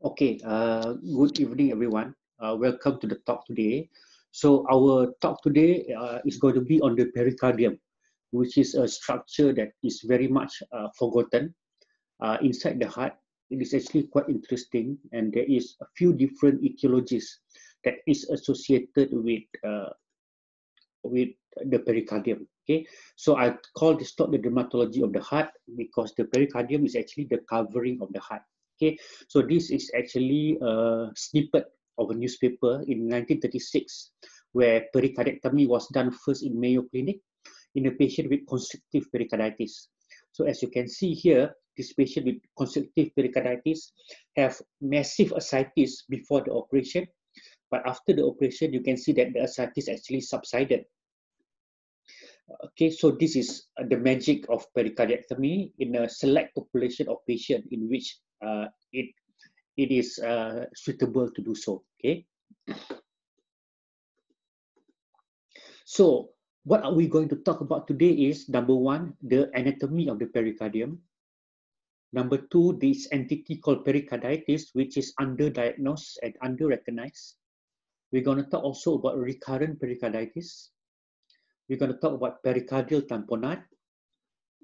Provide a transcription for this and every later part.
Okay, good evening, everyone. Welcome to the talk today. So our talk today is going to be on the pericardium, which is a structure that is very much forgotten inside the heart. It is actually quite interesting, and there is a few different etiologies that is associated with the pericardium. Okay, so I call this talk the dermatology of the heart because the pericardium is actually the covering of the heart. Okay, so this is actually a snippet of a newspaper in 1936 where pericardiectomy was done first in Mayo Clinic in a patient with constrictive pericarditis. So as you can see here, this patient with constrictive pericarditis have massive ascites before the operation, but after the operation, you can see that the ascites actually subsided. Okay, so this is the magic of pericardiectomy in a select population of patients in which it is suitable to do so. Okay, so what are we going to talk about today is number one, the anatomy of the pericardium. Number two, this entity called pericarditis, which is underdiagnosed and underrecognized. We're going to talk also about recurrent pericarditis. We're going to talk about pericardial tamponade.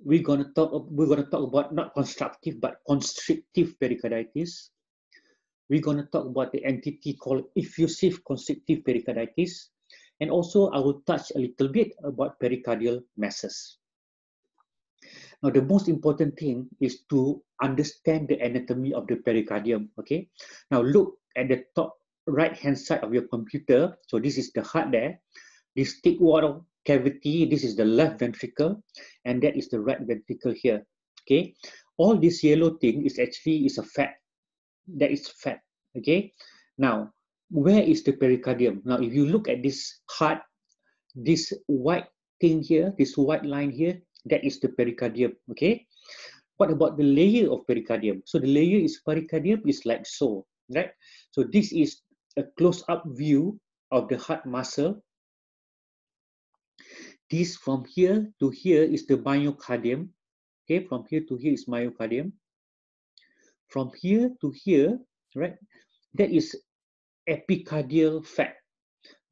We're going to talk about not constructive but constrictive pericarditis. We're going to talk about the entity called effusive constrictive pericarditis, and also I will touch a little bit about pericardial masses. Now, the most important thing is to understand the anatomy of the pericardium. Okay. Now, look at the top right-hand side of your computer. So this is the heart there. This thick wall cavity, this is the left ventricle, and that is the right ventricle here. Okay, all this yellow thing is actually a fat. That is fat. Okay, now where is the pericardium? Now, if you look at this heart, this white thing here, this white line here, that is the pericardium. Okay, what about the layer of pericardium? So the layer is pericardium is like so, right? So this is a close-up view of the heart muscle. This from here to here is the myocardium. Okay, from here to here is myocardium. From here to here, right, that is epicardial fat.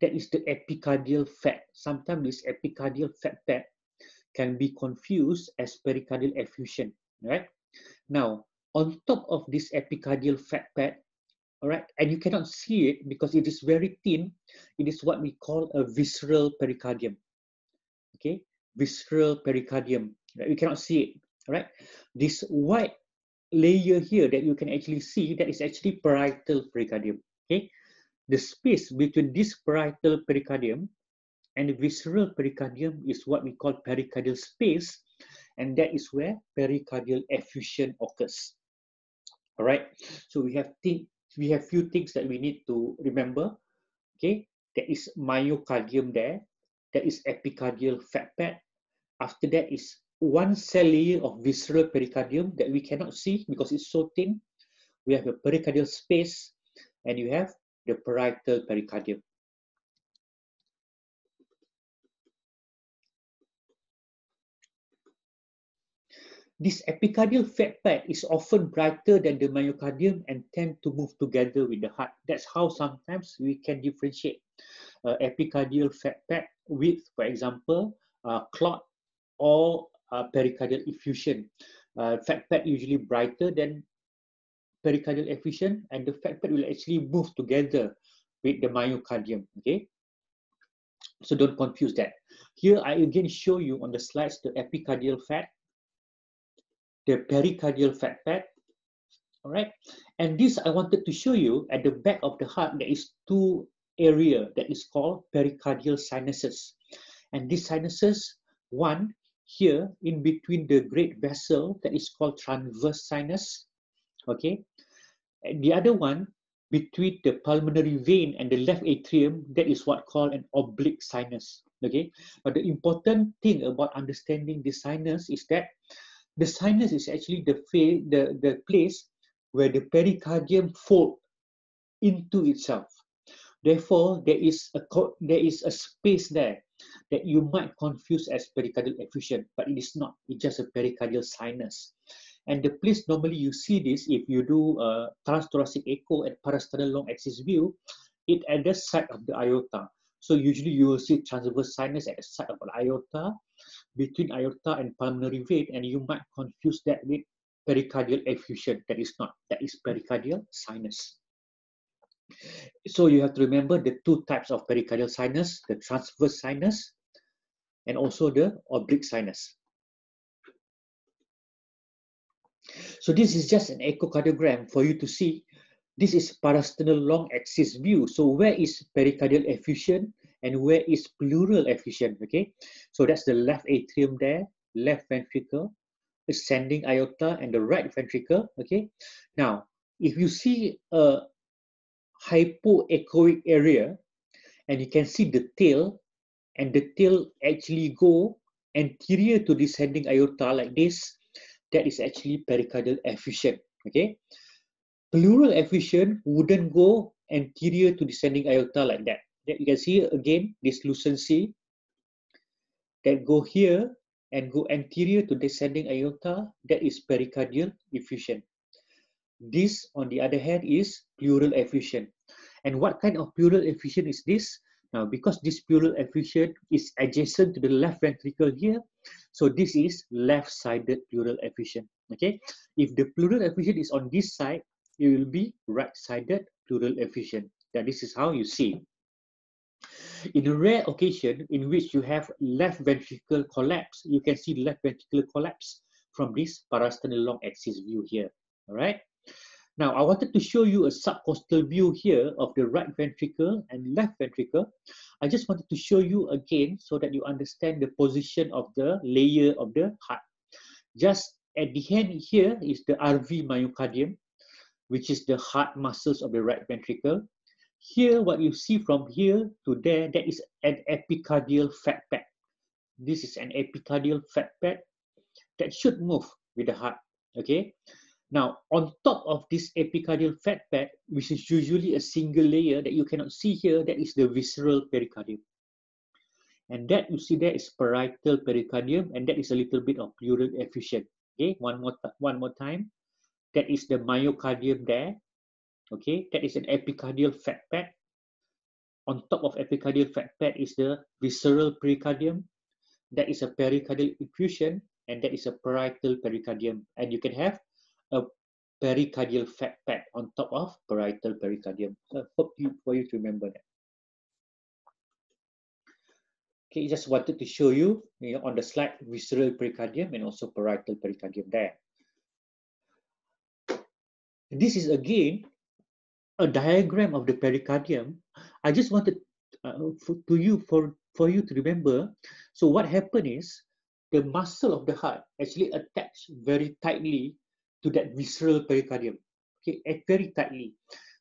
That is the epicardial fat. Sometimes this epicardial fat pad can be confused as pericardial effusion, right? Now, on top of this epicardial fat pad, all right, and you cannot see it because it is very thin, it is what we call a visceral pericardium. Okay, visceral pericardium. Right? You cannot see it. Right? This white layer here that you can actually see, that is actually parietal pericardium. Okay, the space between this parietal pericardium and the visceral pericardium is what we call pericardial space, and that is where pericardial effusion occurs. All right. So we have few things that we need to remember. Okay, there is myocardium there. That is epicardial fat pad. After that is one cell layer of visceral pericardium that we cannot see because it's so thin. We have a pericardial space, and you have the parietal pericardium. This epicardial fat pad is often brighter than the myocardium and tend to move together with the heart. That's how sometimes we can differentiate epicardial fat pad with, for example, clot or pericardial effusion. Fat pad usually brighter than pericardial effusion, and the fat pad will actually move together with the myocardium. Okay, so don't confuse that. Here I again show you on the slides the epicardial fat, the pericardial fat pad. All right, and this I wanted to show you at the back of the heart. There is two area that is called pericardial sinuses, and these sinuses, one here in between the great vessel that is called transverse sinus. Okay, and the other one between the pulmonary vein and the left atrium, that is what called an oblique sinus. Okay, but the important thing about understanding the sinus is that the sinus is actually the place where the pericardium folds into itself. Therefore, there is a space there that you might confuse as pericardial effusion, but it is not. It's just a pericardial sinus. And the place normally you see this, if you do transthoracic echo at parasternal long axis view, it at the side of the aorta. So usually you will see transverse sinus at the side of the aorta, between aorta and pulmonary vein, and you might confuse that with pericardial effusion. That is not, that is pericardial sinus. So you have to remember the two types of pericardial sinus, the transverse sinus and also the oblique sinus. So this is just an echocardiogram for you to see. This is parasternal long axis view. So where is pericardial effusion and where is pleural effusion? Okay, so that's the left atrium there, left ventricle, ascending aorta, and the right ventricle. Okay, now if you see a hypoechoic area and you can see the tail, and the tail actually go anterior to descending aorta like this, that is actually pericardial effusion. Okay, pleural effusion wouldn't go anterior to descending aorta like that. You can see again this lucency that go here and go anterior to descending aorta. That is pericardial effusion. This, on the other hand, is pleural effusion. And what kind of pleural effusion is this? Now, because this pleural effusion is adjacent to the left ventricle here, so this is left-sided pleural effusion. Okay, if the pleural effusion is on this side, it will be right-sided pleural effusion. Now, this is how you see. In a rare occasion in which you have left ventricle collapse, you can see left ventricular collapse from this parasternal long axis view here. All right. Now, I wanted to show you a subcostal view here of the right ventricle and left ventricle. I just wanted to show you again so that you understand the position of the layer of the heart. Just at the end here is the RV myocardium, which is the heart muscles of the right ventricle. Here, what you see from here to there, that is an epicardial fat pad. This is an epicardial fat pad that should move with the heart. Okay. Now, on top of this epicardial fat pad, which is usually a single layer that you cannot see here, that is the visceral pericardium. And that you see there is parietal pericardium, and that is a little bit of pleural effusion. Okay, one more time. That is the myocardium there. Okay, that is an epicardial fat pad. On top of epicardial fat pad is the visceral pericardium. That is a pericardial effusion, and that is a parietal pericardium. And you can have a pericardial fat pad on top of parietal pericardium. So I hope for you to remember that. Okay, just wanted to show you, on the slide, visceral pericardium and also parietal pericardium there. This is again a diagram of the pericardium. I just wanted for you to remember. So what happened is the muscle of the heart actually attached very tightly to that visceral pericardium. Okay, very tightly.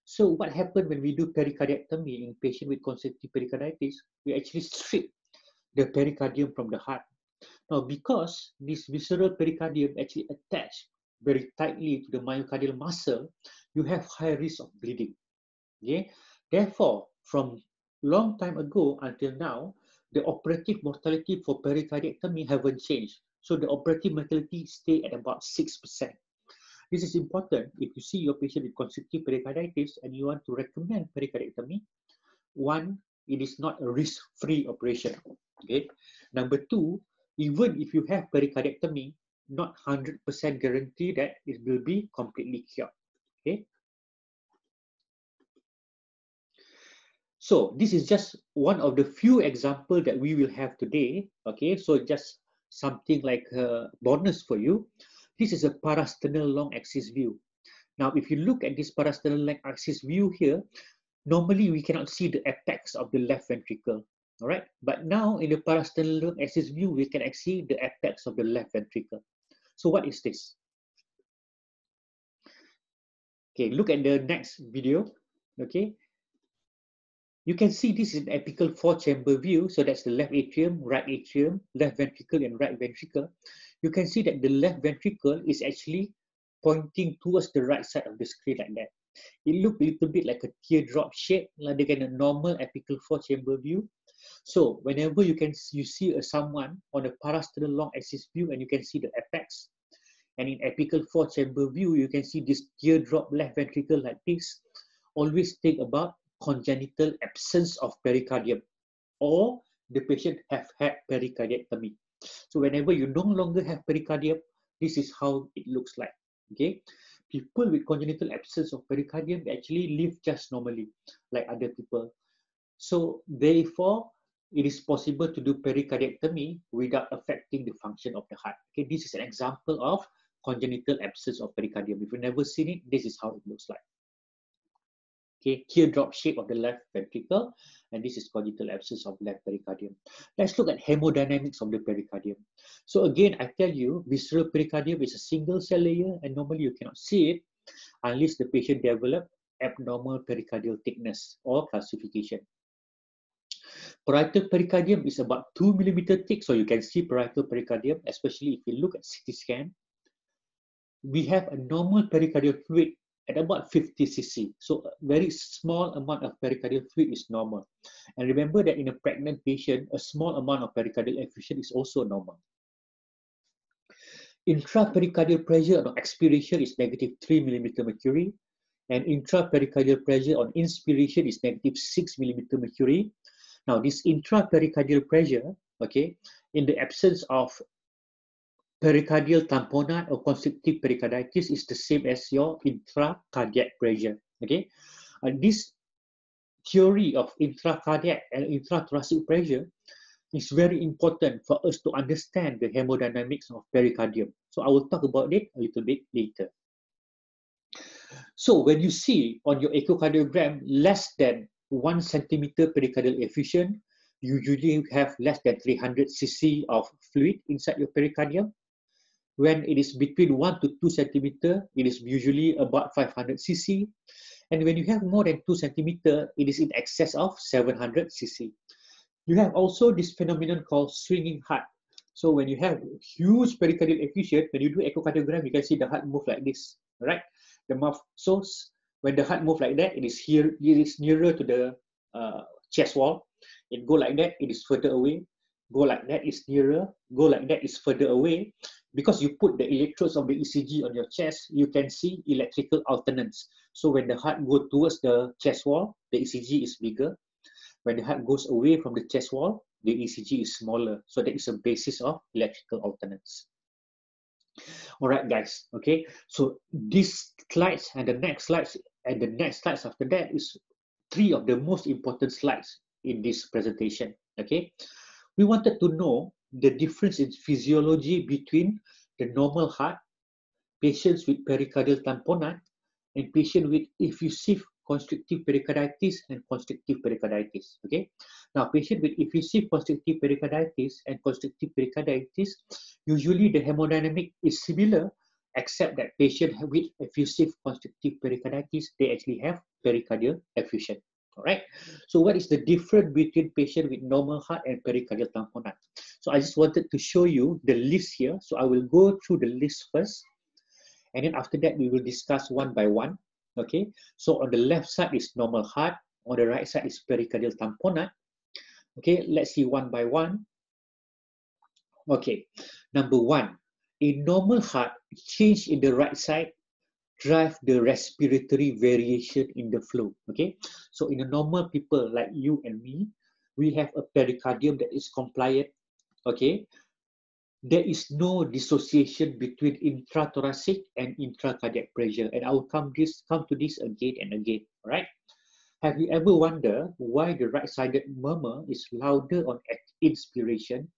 So what happened when we do pericardiectomy in patient with constrictive pericarditis? We actually strip the pericardium from the heart. Now, because this visceral pericardium actually attached very tightly to the myocardial muscle, you have high risk of bleeding. Okay? Therefore, from long time ago until now, the operative mortality for pericardiectomy haven't changed. So the operative mortality stay at about 6%. This is important if you see your patient with constrictive pericarditis and you want to recommend pericardiectomy. One, it is not a risk-free operation. Okay. Number two, even if you have pericardiectomy, not 100% guarantee that it will be completely cured. Okay. So this is just one of the few examples that we will have today. Okay. So just something like a bonus for you. This is a parasternal long axis view. Now, if you look at this parasternal long axis view here, normally we cannot see the apex of the left ventricle. All right, but now in the parasternal long axis view, we can see the apex of the left ventricle. So what is this? Okay, look at the next video. Okay, you can see this is an apical four-chamber view. So that's the left atrium, left ventricle, and right ventricle. You can see that the left ventricle is actually pointing towards the right side of the screen like that. It looks a little bit like a teardrop shape, like again a normal apical four-chamber view. So whenever you see someone on a parasternal long axis view and you can see the apex, And in apical four-chamber view, you can see this teardrop left ventricle like this. Always think about congenital absence of pericardium, or the patient have had pericardiectomy. So whenever you no longer have pericardium, this is how it looks like. Okay, people with congenital absence of pericardium, they actually live just normally like other people. So therefore, it is possible to do pericardiectomy without affecting the function of the heart. Okay, this is an example of congenital absence of pericardium. If you've never seen it, this is how it looks like. Okay, teardrop shape of the left ventricle, and this is congenital absence of left pericardium. Let's look at hemodynamics of the pericardium. So again, I tell you, visceral pericardium is a single cell layer, and normally you cannot see it unless the patient develop abnormal pericardial thickness or calcification. Parietal pericardium is about 2 millimeter thick, so you can see parietal pericardium, especially if you look at CT scan. We have a normal pericardial fluid at about 50 cc. So a very small amount of pericardial fluid is normal. And remember that in a pregnant patient, a small amount of pericardial effusion is also normal. Intrapericardial pressure on expiration is negative 3 millimeter mercury, and intrapericardial pressure on inspiration is negative 6 millimeter mercury. Now, this intrapericardial pressure, okay, in the absence of pericardial tamponade or constrictive pericarditis, is the same as your intracardiac pressure. Okay, this theory of intracardiac and intrathoracic pressure is very important for us to understand the hemodynamics of pericardium. So I will talk about it a little bit later. So when you see on your echocardiogram less than 1 centimeter pericardial effusion, you usually have less than 300 cc of fluid inside your pericardium. When it is between 1 to 2 centimeter, it is usually about 500 cc. And when you have more than 2 centimeter, it is in excess of 700 cc. You have also this phenomenon called swinging heart. So when you have huge pericardial effusion, when you do echocardiogram, you can see the heart move like this, right? The mouth. So when the heart moves like that, it is here. It is nearer to the chest wall. It go like that, it is further away. Go like that, is nearer. Go like that, is further away. Because you put the electrodes of the ECG on your chest, you can see electrical alternance. So when the heart goes towards the chest wall, the ECG is bigger. When the heart goes away from the chest wall, the ECG is smaller. So that is a basis of electrical alternance. All right, guys. Okay. So these slides and the next slides and the next slides after that is 3 of the most important slides in this presentation. Okay. We wanted to know the difference in physiology between the normal heart, patients with pericardial tamponade, and patients with effusive constrictive pericarditis and constrictive pericarditis. Okay. Now, patient with effusive constrictive pericarditis and constrictive pericarditis, usually the hemodynamic is similar, except that patient with effusive constrictive pericarditis, they actually have pericardial effusion. All right. So what is the difference between patient with normal heart and pericardial tamponade? So I just wanted to show you the list here. So I will go through the list first, and then after that we will discuss one by one. Okay. So on the left side is normal heart. On the right side is pericardial tamponade. Okay. Let's see one by one. Okay. Number 1, in normal heart, change in the right side drive the respiratory variation in the flow. Okay, so in a normal people like you and me, we have a pericardium that is compliant. Okay, there is no dissociation between intrathoracic and intracardiac pressure, and I will come to this again and again. All right. Have you ever wondered why the right-sided murmur is louder on inspiration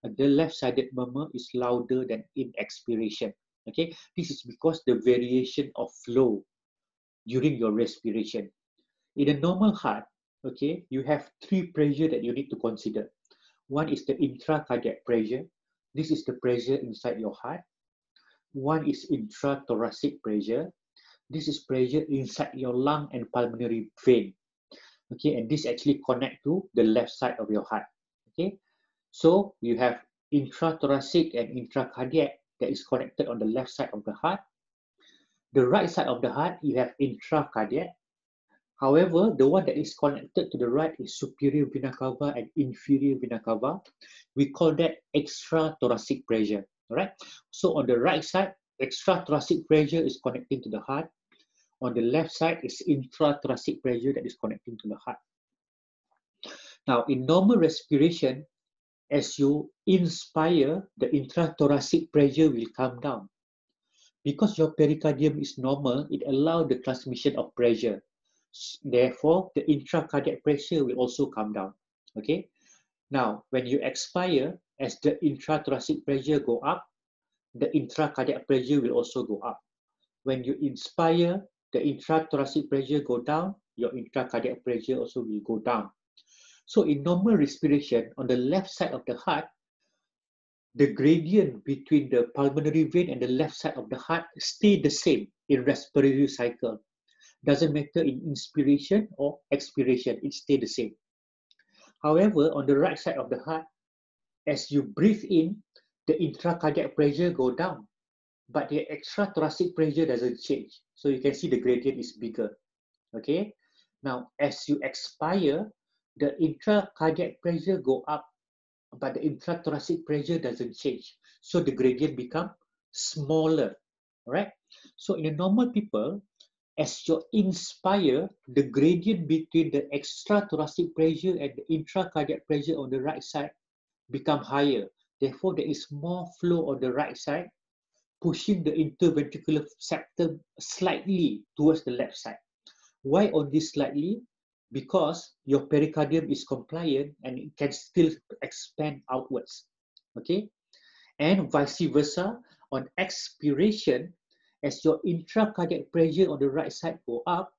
and the left-sided murmur is louder than in expiration? Okay, this is because the variation of flow during your respiration. In a normal heart, okay, you have 3 pressure that you need to consider. One is the intracardiac pressure. This is the pressure inside your heart. One is intrathoracic pressure. This is pressure inside your lung and pulmonary vein. Okay, and this actually connect to the left side of your heart. Okay, so you have intrathoracic and intracardiac that is connected on the left side of the heart. The right side of the heart, you have intracardiac. However, the one that is connected to the right is superior vena cava and inferior vena cava. We call that extrathoracic pressure. All right. So on the right side, extrathoracic pressure is connecting to the heart. On the left side is intrathoracic pressure that is connecting to the heart. Now, in normal respiration, as you inspire, the intrathoracic pressure will come down. Because your pericardium is normal, it allows the transmission of pressure. Therefore, the intracardiac pressure will also come down. Okay. Now, when you expire, as the intrathoracic pressure go up, the intracardiac pressure will also go up. When you inspire, the intrathoracic pressure go down, your intracardiac pressure also will go down. So in normal respiration, on the left side of the heart, the gradient between the pulmonary vein and the left side of the heart stay the same in respiratory cycle. Doesn't matter in inspiration or expiration, it stay the same. However, on the right side of the heart, as you breathe in, the intracardiac pressure go down, but the extrathoracic pressure doesn't change. So you can see the gradient is bigger. Okay. Now, as you expire, the intracardiac pressure go up, but the intrathoracic pressure doesn't change. So the gradient become smaller. All right. So in a normal people, as you inspire, the gradient between the extrathoracic pressure and the intracardiac pressure on the right side become higher. Therefore, there is more flow on the right side, pushing the interventricular septum slightly towards the left side. Why on this slightly? Because your pericardium is compliant and it can still expand outwards. Okay? And vice versa, on expiration, as your intracardiac pressure on the right side go up,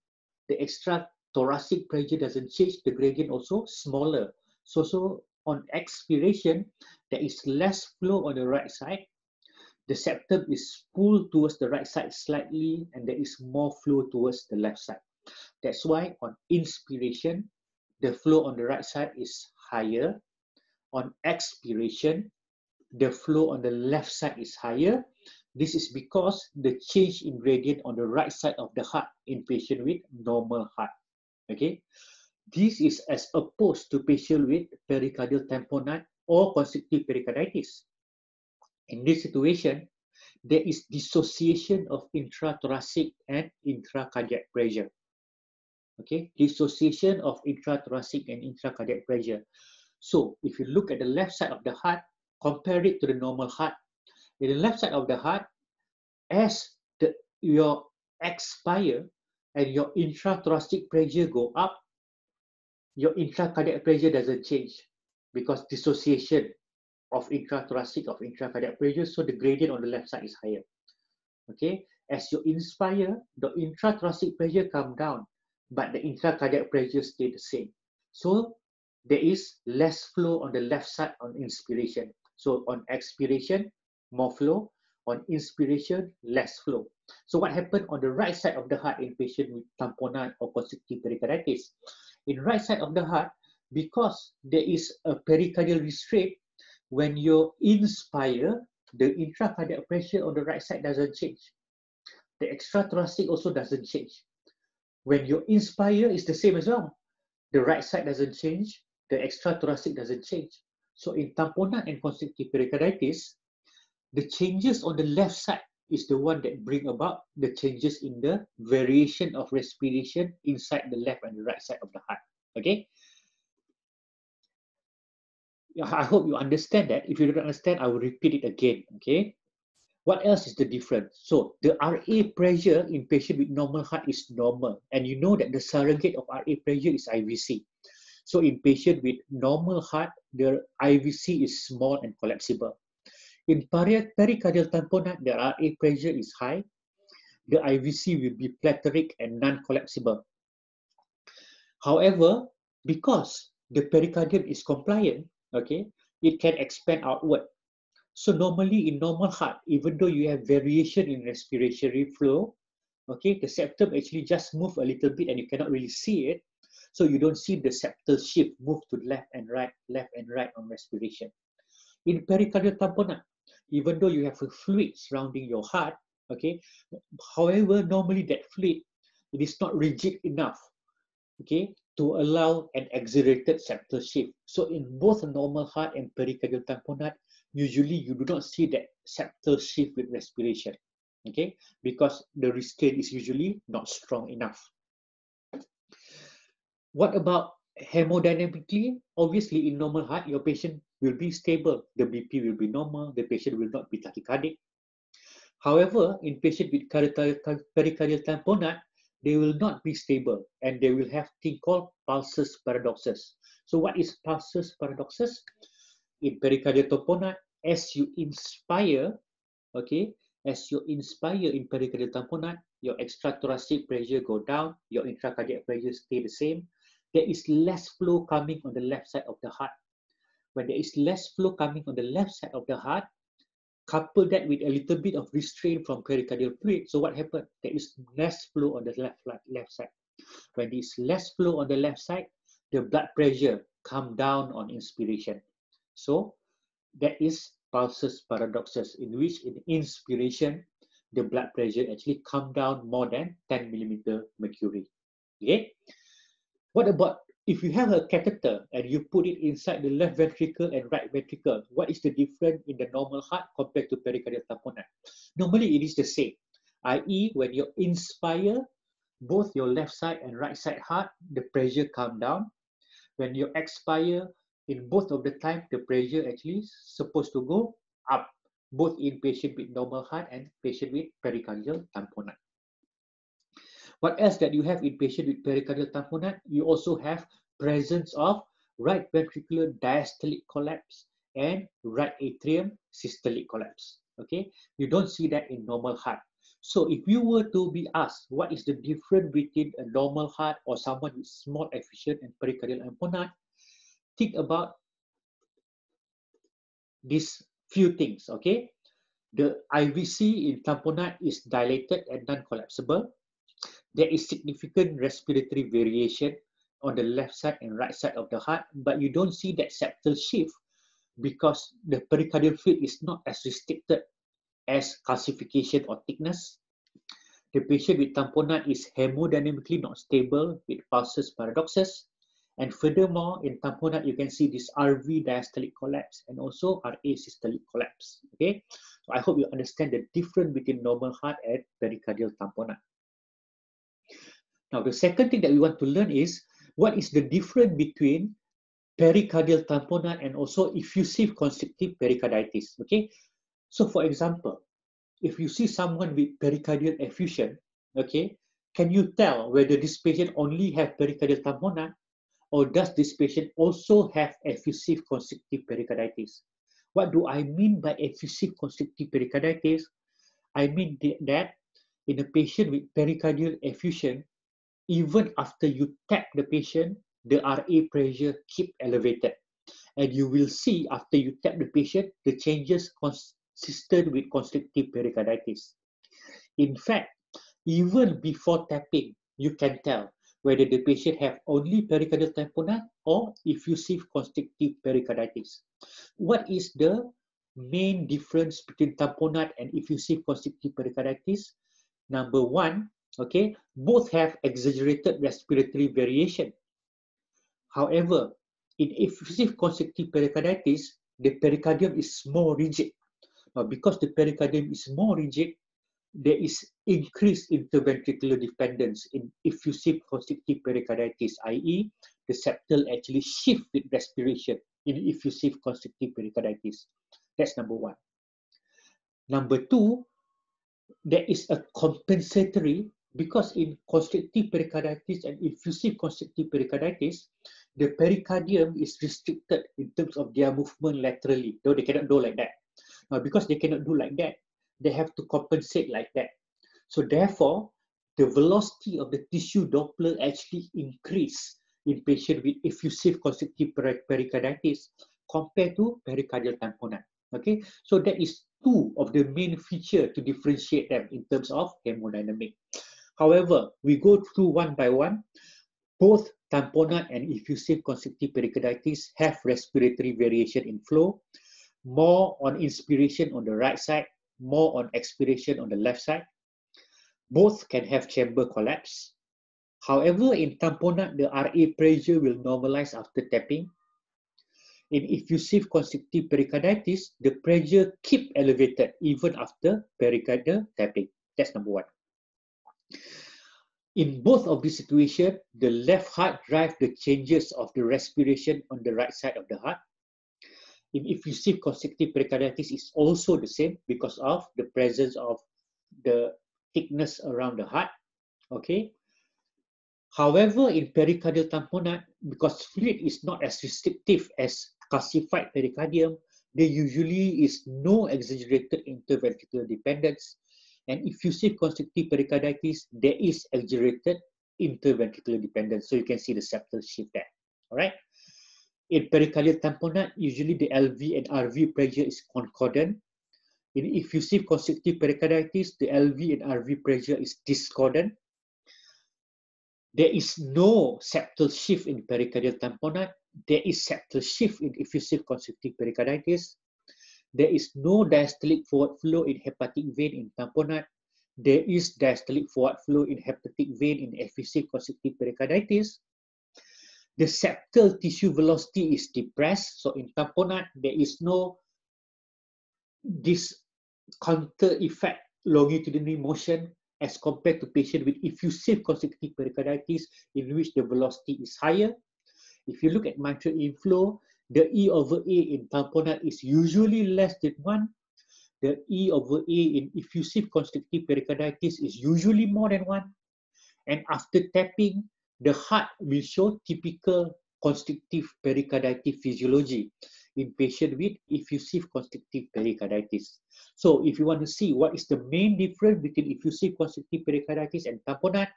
the extrathoracic pressure doesn't change, the gradient also smaller. So on expiration, there is less flow on the right side. The septum is pulled towards the right side slightly, and there is more flow towards the left side. That's why on inspiration, the flow on the right side is higher. On expiration, the flow on the left side is higher. This is because the change in gradient on the right side of the heart in patient with normal heart. Okay, this is as opposed to patient with pericardial tamponade or constrictive pericarditis. In this situation, there is dissociation of intrathoracic and intracardiac pressure. Okay, dissociation of intrathoracic and intracardiac pressure. So if you look at the left side of the heart, compare it to the normal heart. In the left side of the heart, as your expire and your intrathoracic pressure go up, your intracardiac pressure doesn't change because dissociation of intrathoracic of intracardiac pressure, so the gradient on the left side is higher. Okay, as you inspire, the intrathoracic pressure come down, but the intracardiac pressure stay the same. So there is less flow on the left side on inspiration. So on expiration, more flow. On inspiration, less flow. So what happened on the right side of the heart in patient with tamponade or constrictive pericarditis? In right side of the heart, because there is a pericardial restraint, when you inspire, the intracardiac pressure on the right side doesn't change. The extrathoracic also doesn't change. When you inspire, it's the same as well. The right side doesn't change, the extrathoracic doesn't change. So in tamponade and constrictive pericarditis, the changes on the left side is the one that bring about the changes in the variation of respiration inside the left and the right side of the heart. Okay? I hope you understand that. If you don't understand, I will repeat it again. Okay? What else is the difference? So the RA pressure in patient with normal heart is normal. And you know that the surrogate of RA pressure is IVC. So in patient with normal heart, the IVC is small and collapsible. In pericardial tamponade, the RA pressure is high. The IVC will be plethoric and non-collapsible. However, because the pericardium is compliant, okay, it can expand outward. So normally in normal heart, even though you have variation in respiratory flow, okay, the septum actually just move a little bit and you cannot really see it. So you don't see the septal shift move to left and right on respiration. In pericardial tamponade, even though you have a fluid surrounding your heart, okay, however, normally that fluid, it is not rigid enough, okay, to allow an exaggerated septal shift. So in both normal heart and pericardial tamponade, usually you do not see that septal shift with respiration. okay, because the restraint is usually not strong enough. What about hemodynamically? Obviously, in normal heart, your patient will be stable. The BP will be normal. The patient will not be tachycardic. However, in patient with pericardial tamponade, they will not be stable and they will have thing called pulsus paradoxus. So what is pulsus paradoxus? In pericardial tamponade, as you inspire, okay, as you inspire in pericardial tamponade, your extrathoracic pressure go down, your intracardiac pressure stay the same. There is less flow coming on the left side of the heart. When there is less flow coming on the left side of the heart, couple that with a little bit of restraint from pericardial fluid. So what happened? There is less flow on the left side. When there is less flow on the left side, the blood pressure come down on inspiration. So that is pulsus paradoxus, in which in inspiration, the blood pressure actually come down more than 10 millimeter mercury. Okay. What about if you have a catheter and you put it inside the left ventricle and right ventricle? What is the difference in the normal heart compared to pericardial tamponade? Normally, it is the same, i.e., when you inspire, both your left side and right side heart, the pressure come down. When you expire, in both of the time, the pressure actually is supposed to go up, both in patient with normal heart and patient with pericardial tamponade. What else that you have in patient with pericardial tamponade? You also have presence of right ventricular diastolic collapse and right atrium systolic collapse. Okay, you don't see that in normal heart. So if you were to be asked what is the difference between a normal heart or someone with small effusion and pericardial tamponade, think about these few things. Okay, the IVC in tamponade is dilated and non-collapsible. There is significant respiratory variation on the left side and right side of the heart, but you don't see that septal shift because the pericardial fluid is not as restricted as calcification or thickness. The patient with tamponade is hemodynamically not stable with pulsus paradoxus. And furthermore, in tamponade, you can see this RV diastolic collapse and also RA systolic collapse. Okay, so I hope you understand the difference between normal heart and pericardial tamponade. Now, the second thing that we want to learn is what is the difference between pericardial tamponade and also effusive constrictive pericarditis. Okay, so for example, if you see someone with pericardial effusion, okay, can you tell whether this patient only have pericardial tamponade or does this patient also have effusive constrictive pericarditis? What do I mean by effusive constrictive pericarditis? I mean that in a patient with pericardial effusion, even after you tap the patient, the RA pressure keep elevated. And you will see after you tap the patient, the changes consistent with constrictive pericarditis. In fact, even before tapping, you can tell whether the patient have only pericardial tamponade or effusive constrictive pericarditis. What is the main difference between tamponade and effusive constrictive pericarditis? Number one, okay, both have exaggerated respiratory variation. However, in effusive constrictive pericarditis, the pericardium is more rigid. Now, because the pericardium is more rigid, there is increased interventricular dependence in effusive constrictive pericarditis, i.e., the septal actually shift with respiration in effusive constrictive pericarditis. That's number one. Number two, there is a compensatory, because in constrictive pericarditis and effusive constrictive pericarditis, the pericardium is restricted in terms of their movement laterally, though they cannot do like that. Now, because they cannot do like that, they have to compensate like that. So therefore, the velocity of the tissue Doppler actually increase in patient with effusive constrictive pericarditis compared to pericardial tamponade. Okay, so that is two of the main features to differentiate them in terms of hemodynamic. However, we go through one by one. Both tamponade and effusive constrictive pericarditis have respiratory variation in flow, more on inspiration on the right side, more on expiration on the left side. Both can have chamber collapse. However, in tamponade, the RA pressure will normalize after tapping. In effusive constrictive pericarditis, the pressure keep elevated even after pericardial tapping. That's number one. In both of these situations, the left heart drives the changes of the respiration on the right side of the heart. In effusive constrictive pericarditis, it's also the same because of the presence of the thickness around the heart. Okay. However, in pericardial tamponade, because fluid is not as restrictive as calcified pericardium, there usually is no exaggerated interventricular dependence. And effusive constrictive pericarditis, there is exaggerated interventricular dependence. So you can see the septal shift there. All right. In pericardial tamponade, usually the LV and RV pressure is concordant. In effusive constrictive pericarditis, the LV and RV pressure is discordant. There is no septal shift in pericardial tamponade. There is septal shift in effusive constrictive pericarditis. There is no diastolic forward flow in hepatic vein in tamponade. There is diastolic forward flow in hepatic vein in effusive constrictive pericarditis. The septal tissue velocity is depressed. So in tamponade, there is no this counter effect longitudinal motion as compared to patient with effusive constrictive pericarditis, in which the velocity is higher. If you look at mitral inflow, the E over A in tamponade is usually less than 1. The E over A in effusive constrictive pericarditis is usually more than 1. And after tapping, the heart will show typical constrictive pericarditis physiology in patient with effusive constrictive pericarditis. So if you want to see what is the main difference between effusive constrictive pericarditis and tamponade,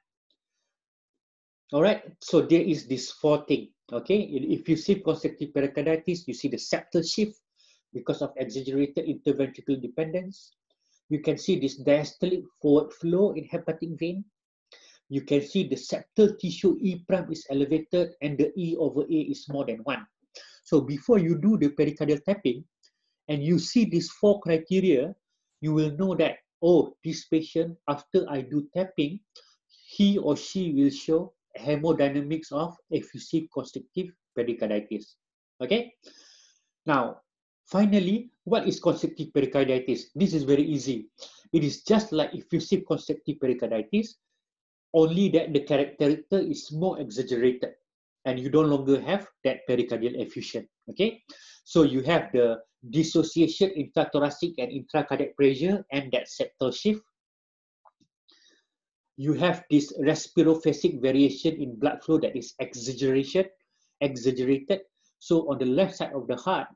all right, so there is this 4 thing. Okay, in effusive constrictive pericarditis, you see the septal shift because of exaggerated interventricular dependence. You can see this diastolic forward flow in hepatic vein. You can see the septal tissue E prime is elevated and the E over A is more than 1. So before you do the pericardial tapping and you see these 4 criteria, you will know that, oh, this patient, after I do tapping, he or she will show haemodynamics of effusive constrictive pericarditis. Okay? Now, finally, what is constrictive pericarditis? This is very easy. It is just like effusive constrictive pericarditis, only that the character is more exaggerated and you no longer have that pericardial effusion. Okay, so you have the dissociation intrathoracic and intracardiac pressure and that septal shift. You have this respirophasic variation in blood flow that is exaggerated. So on the left side of the heart,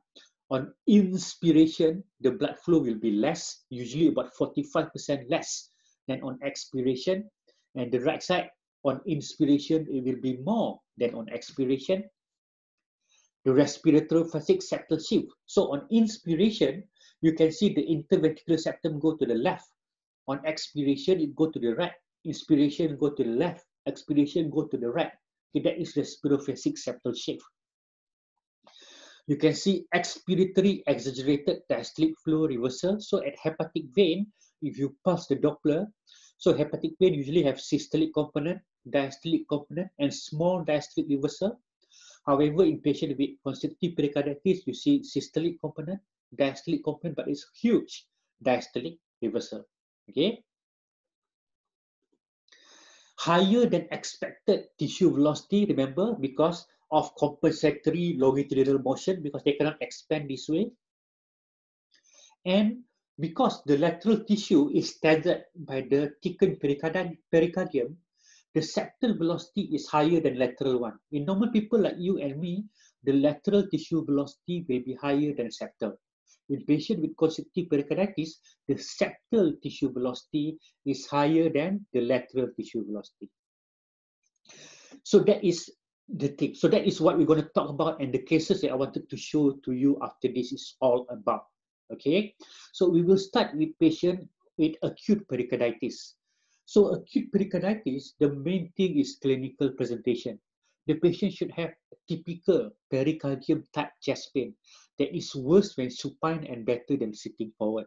on inspiration, the blood flow will be less, usually about 45% less than on expiration. And the right side, on inspiration, it will be more than on expiration. The respiratophasic septal shift. So on inspiration, you can see the interventricular septum go to the left. On expiration, it go to the right. Inspiration go to the left. Expiration go to the right. Okay, that is respirophasic septal shift. You can see expiratory exaggerated diastolic flow reversal. So at hepatic vein, if you pulse the Doppler, so hepatic vein usually have systolic component, diastolic component, and small diastolic reversal. However, in patient with constrictive pericarditis, you see systolic component, diastolic component, but it's huge diastolic reversal. Okay. Higher than expected tissue velocity, remember, because of compensatory longitudinal motion, because they cannot expand this way. And because the lateral tissue is staggered by the thickened pericardium, the septal velocity is higher than lateral one. In normal people like you and me, the lateral tissue velocity may be higher than septal. In patient with constrictive pericarditis, the septal tissue velocity is higher than the lateral tissue velocity. So that is the thing. So that is what we're going to talk about, and the cases that I wanted to show to you after this is all about. Okay, so we will start with patient with acute pericarditis. So acute pericarditis, the main thing is clinical presentation. The patient should have typical pericardium type chest pain that is worse when supine and better than sitting forward.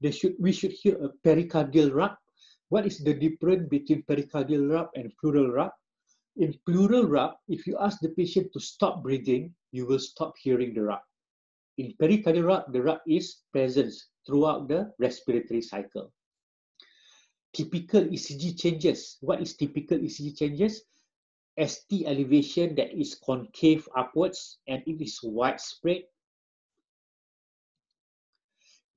We should hear a pericardial rub. What is the difference between pericardial rub and pleural rub? In pleural rub, if you ask the patient to stop breathing, you will stop hearing the rub. In pericardial rub, the rub is present throughout the respiratory cycle. Typical ECG changes. What is typical ECG changes? ST elevation that is concave upwards and it is widespread.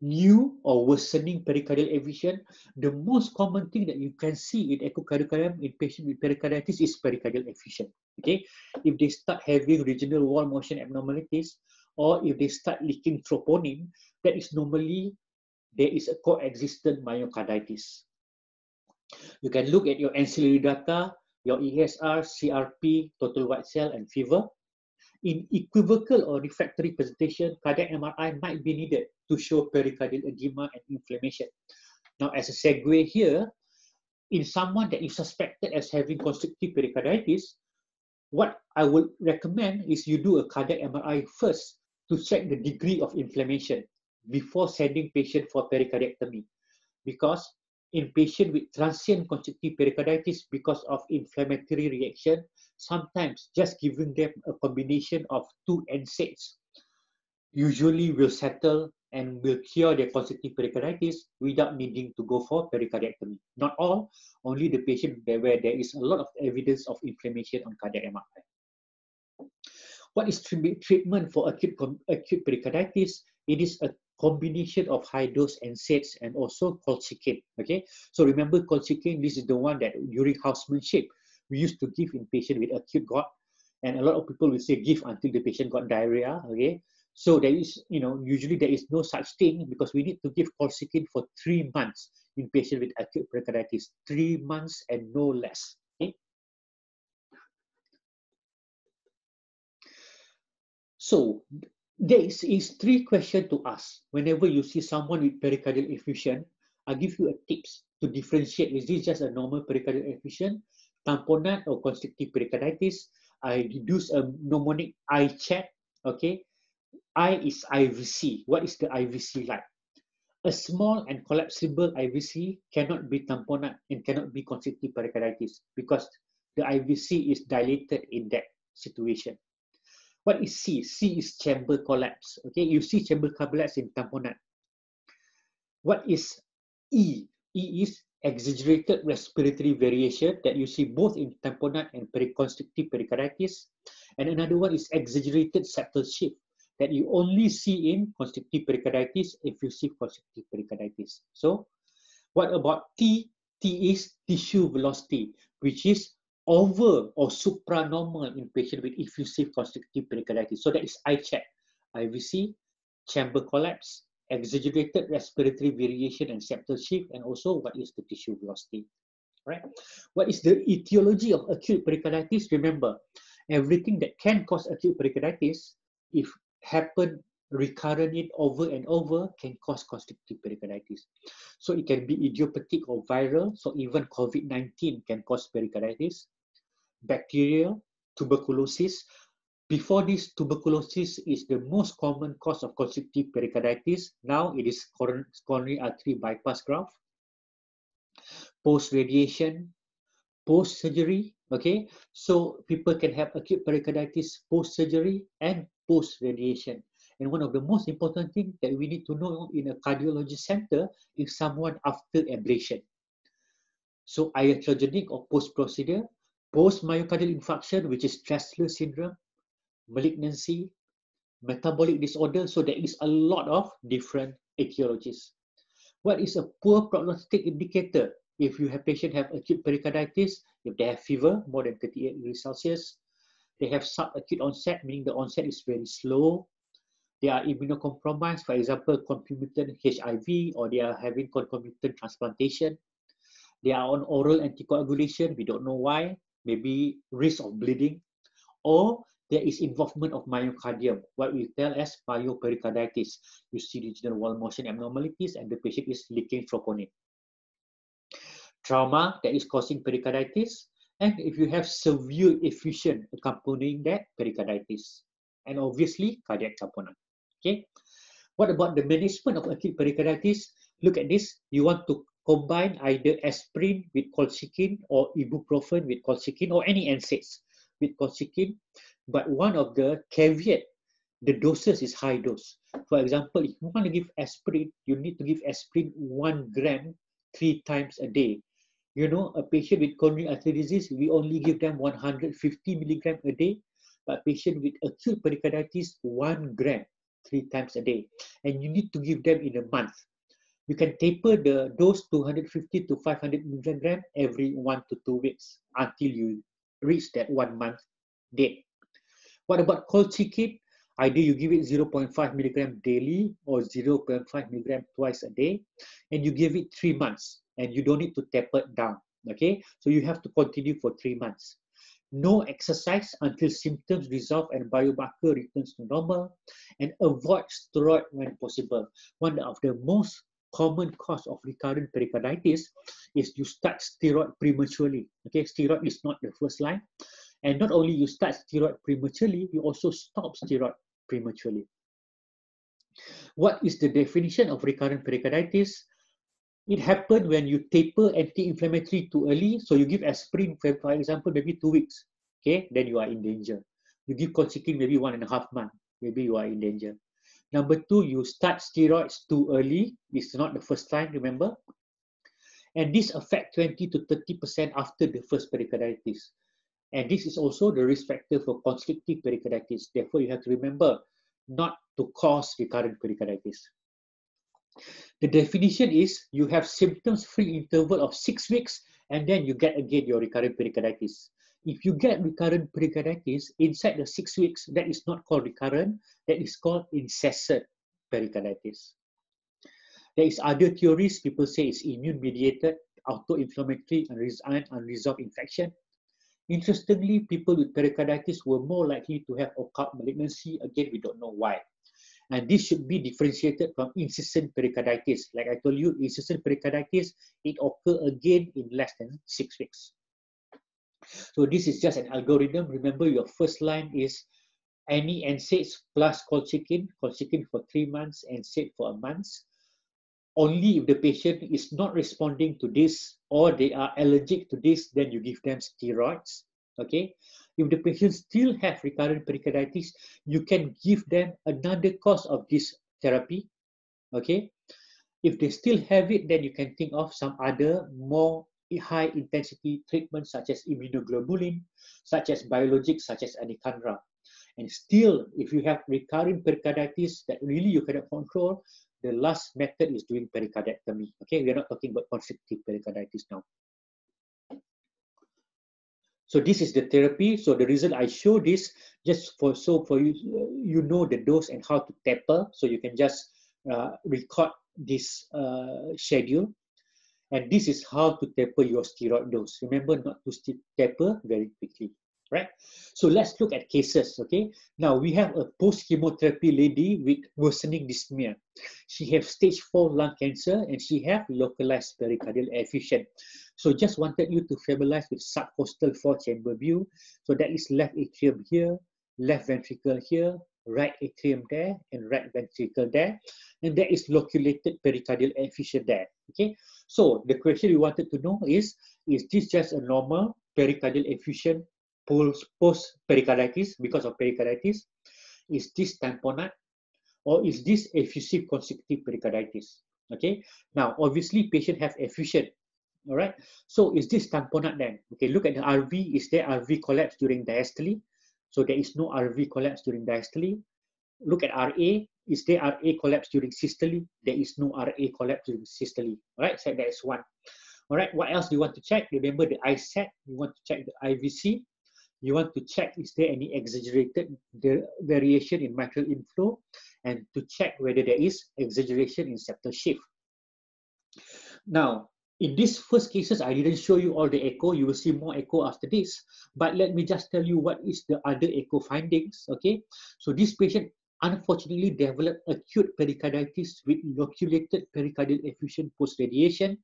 New or worsening pericardial effusion. The most common thing that you can see in echocardiogram in patients with pericarditis is pericardial effusion. Okay, if they start having regional wall motion abnormalities, or if they start leaking troponin, that is normally there is a coexistent myocarditis. You can look at your ancillary data, your ESR, CRP, total white cell, and fever. In equivocal or refractory presentation, cardiac MRI might be needed to show pericardial edema and inflammation. Now, as a segue here, in someone that is suspected as having constrictive pericarditis, what I would recommend is you do a cardiac MRI first to check the degree of inflammation before sending patient for pericardiectomy. Because in patient with transient constrictive pericarditis, because of inflammatory reaction, sometimes just giving them a combination of 2 NSAIDs usually will settle and will cure their constrictive pericarditis without needing to go for pericardiectomy. Not all, only the patient where there is a lot of evidence of inflammation on cardiac MRI. What is treatment for acute pericarditis? It is a combination of high-dose NSAIDs and also colchicine. Okay, so remember colchicine. This is the one that during housemanship we used to give in patient with acute GOT, and a lot of people will say give until the patient got diarrhea. Okay, so there is, usually there is no such thing because we need to give colchicine for 3 months in patient with acute pericarditis, 3 months and no less. Okay. So there is 3 questions to ask. Whenever you see someone with pericardial effusion, I give you a tips to differentiate. Is this just a normal pericardial effusion, tamponade or constrictive pericarditis? I use a mnemonic AICET. Okay, I is IVC. What is the IVC like? A small and collapsible IVC cannot be tamponade and cannot be constrictive pericarditis because the IVC is dilated in that situation. What is C? C is chamber collapse. Okay, you see chamber collapse in tamponade. What is E? E is exaggerated respiratory variation that you see both in tamponade and constrictive pericarditis. And another one is exaggerated septal shift that you only see in constrictive pericarditis, effusive constrictive pericarditis. So, what about T? T is tissue velocity, which is over or supranormal in patient with effusive constrictive pericarditis. So that is ICET, IVC, chamber collapse, exaggerated respiratory variation and septal shift, and also what is the tissue velocity. Right? What is the etiology of acute pericarditis? Remember, everything that can cause acute pericarditis, if happen recurrently over and over, can cause constrictive pericarditis. So it can be idiopathic or viral. So even COVID-19 can cause pericarditis. Bacterial, tuberculosis. Before this, tuberculosis is the most common cause of constrictive pericarditis. Now it is coronary artery bypass graft. Post-radiation, post-surgery. Okay, so people can have acute pericarditis post-surgery and post-radiation. And one of the most important things that we need to know in a cardiology center is someone after ablation. So iatrogenic or post-procedure, post-myocardial infarction, which is Dressler syndrome, malignancy, metabolic disorder. So there is a lot of different etiologies. What is a poor prognostic indicator? If you have patient have acute pericarditis, if they have fever more than 38 degrees Celsius, they have subacute onset, meaning the onset is very slow. They are immunocompromised, for example, concomitant HIV, or they are having concomitant transplantation. They are on oral anticoagulation, we don't know why, maybe risk of bleeding, or there is involvement of myocardium, what we tell as myopericarditis. You see regional wall motion abnormalities and the patient is leaking troponin. Trauma that is causing pericarditis, and if you have severe effusion accompanying that, pericarditis. And obviously, cardiac tamponade. Okay. What about the management of acute pericarditis? Look at this. You want to combine either aspirin with colchicine or ibuprofen with colchicine or any NSAIDs with colchicine. But one of the caveat, the doses is high dose. For example, if you want to give aspirin, you need to give aspirin 1 gram 3 times a day. You know, a patient with coronary artery disease, we only give them 150 milligram a day. But patient with acute pericarditis, 1 gram 3 times a day. And you need to give them in a month. You can taper the dose to 150 to 500 milligram every 1 to 2 weeks until you reach that 1 month date. What about colchicine? Either you give it 0.5 milligram daily or 0.5 milligram twice a day, and you give it 3 months, and you don't need to taper it down. Okay, so you have to continue for 3 months. No exercise until symptoms resolve and biomarker returns to normal, and avoid steroid when possible. One of the most common cause of recurrent pericarditis is you start steroid prematurely. Okay, steroid is not the first line. And not only you start steroid prematurely, you also stop steroid prematurely. What is the definition of recurrent pericarditis? It happens when you taper anti-inflammatory too early. So you give aspirin, for example, maybe 2 weeks. Okay, then you are in danger. You give colchicine maybe 1.5 months. Maybe you are in danger. Number 2, you start steroids too early. This is not the first time, remember? And this affects 20 to 30% after the first pericarditis. And this is also the risk factor for constrictive pericarditis. Therefore, you have to remember not to cause recurrent pericarditis. The definition is you have symptoms-free interval of 6 weeks, and then you get again your recurrent pericarditis. If you get recurrent pericarditis inside the 6 weeks, that is not called recurrent, that is called incessant pericarditis. There is other theories. People say it's immune-mediated, auto-inflammatory, and unresolved infection. Interestingly, people with pericarditis were more likely to have occult malignancy. Again, we don't know why. And this should be differentiated from incessant pericarditis. Like I told you, incessant pericarditis, it occurs again in less than 6 weeks. So this is just an algorithm. Remember, your first line is any NSAIDs plus colchicine for 3 months, NSAID for a month. Only if the patient is not responding to this or they are allergic to this, then you give them steroids. Okay. If the patient still have recurrent pericarditis, you can give them another course of this therapy. Okay. If they still have it, then you can think of some other more high intensity treatments such as immunoglobulin, such as biologics, such as anakinra. And still, if you have recurrent pericarditis that really you cannot control, the last method is doing pericardectomy. Okay, we are not talking about constrictive pericarditis now. So this is the therapy. So the reason I show this just for you, you know the dose and how to taper. So you can just record this schedule. And this is how to taper your steroid dose. Remember not to taper very quickly, right? So let's look at cases, okay? Now we have a post-chemotherapy lady with worsening dyspnea. She has stage 4 lung cancer and she has localized pericardial effusion. So just wanted you to familiarize with subcostal 4-chamber view. So that is left atrium here, left ventricle here, right atrium there, and right ventricle there. And there is loculated pericardial effusion there, okay? So the question we wanted to know is this just a normal pericardial effusion post-pericarditis because of pericarditis? Is this tamponade? Or is this effusive constrictive pericarditis? Okay. Now, obviously, patient have effusion. All right. So, is this tamponade then? Okay. Look at the RV. Is there RV collapse during diastole? So, there is no RV collapse during diastole. Look at RA. Is there RA collapse during systole? There is no RA collapse during systole. All right. So, that is one. All right. What else do you want to check? Remember the AICET. You want to check the IVC. You want to check is there any exaggerated variation in mitral inflow, and to check whether there is exaggeration in septal shift. Now, in these first cases, I didn't show you all the echo. You will see more echo after this. But let me just tell you what is the other echo findings. Okay, so this patient unfortunately developed acute pericarditis with loculated pericardial effusion post-radiation.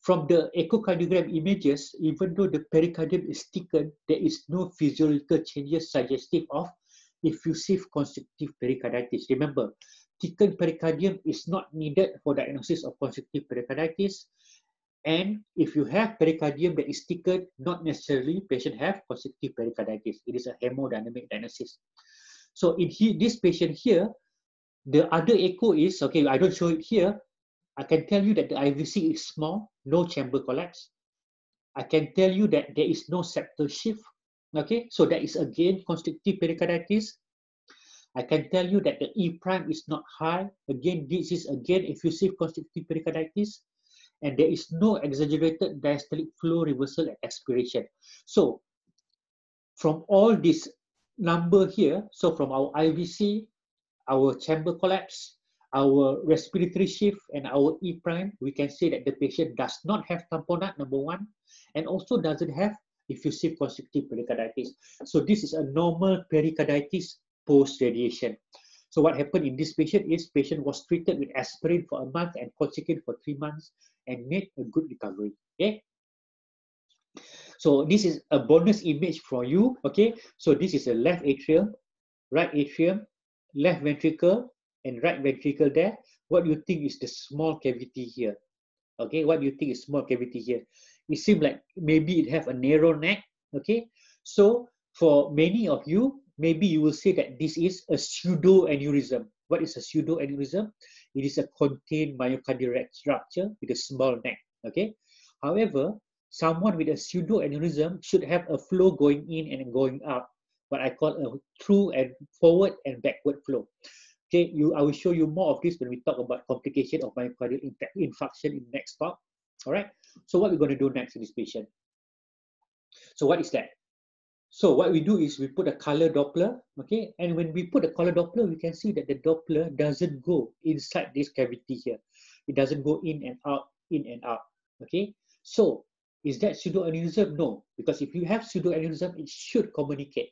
From the echocardiogram images, even though the pericardium is thickened, there is no physiological changes suggestive of effusive constrictive pericarditis. Remember, thickened pericardium is not needed for diagnosis of constrictive pericarditis. And if you have pericardium that is thickened, not necessarily patient have constrictive pericarditis. It is a haemodynamic diagnosis. So in this patient here, the other echo is, okay, I don't show it here. I can tell you that the IVC is small, no chamber collapse. I can tell you that there is no septal shift. Okay, so that is again constrictive pericarditis. I can tell you that the E prime is not high. Again, this is again effusive constrictive pericarditis. And there is no exaggerated diastolic flow reversal at expiration. So from all this number here, so from our IVC, our chamber collapse, our respiratory shift, and our E prime, we can say that the patient does not have tamponade, number one, and also doesn't have effusive constrictive pericarditis. So this is a normal pericarditis post-radiation. So what happened in this patient is patient was treated with aspirin for a month and corticosteroid for 3 months and made a good recovery. Okay. So this is a bonus image for you. Okay. So this is a left atrium, right atrium, left ventricle, and right ventricle there. What do you think is the small cavity here? Okay. What do you think is small cavity here? It seems like maybe it have a narrow neck. Okay. So for many of you, maybe you will say that this is a pseudoaneurysm. What is a pseudoaneurysm? It is a contained myocardial structure with a small neck. Okay. However, someone with a pseudoaneurysm should have a flow going in and going out, what I call a through and forward and backward flow. Okay, I will show you more of this when we talk about complication of myocardial infarction in the next talk. All right. So what we're going to do next in this patient. So what is that? So what we do is we put a color Doppler, okay, and when we put a color Doppler, we can see that the Doppler doesn't go inside this cavity here. It doesn't go in and out, okay. So is that pseudoaneurysm? No, because if you have pseudoaneurysm, it should communicate.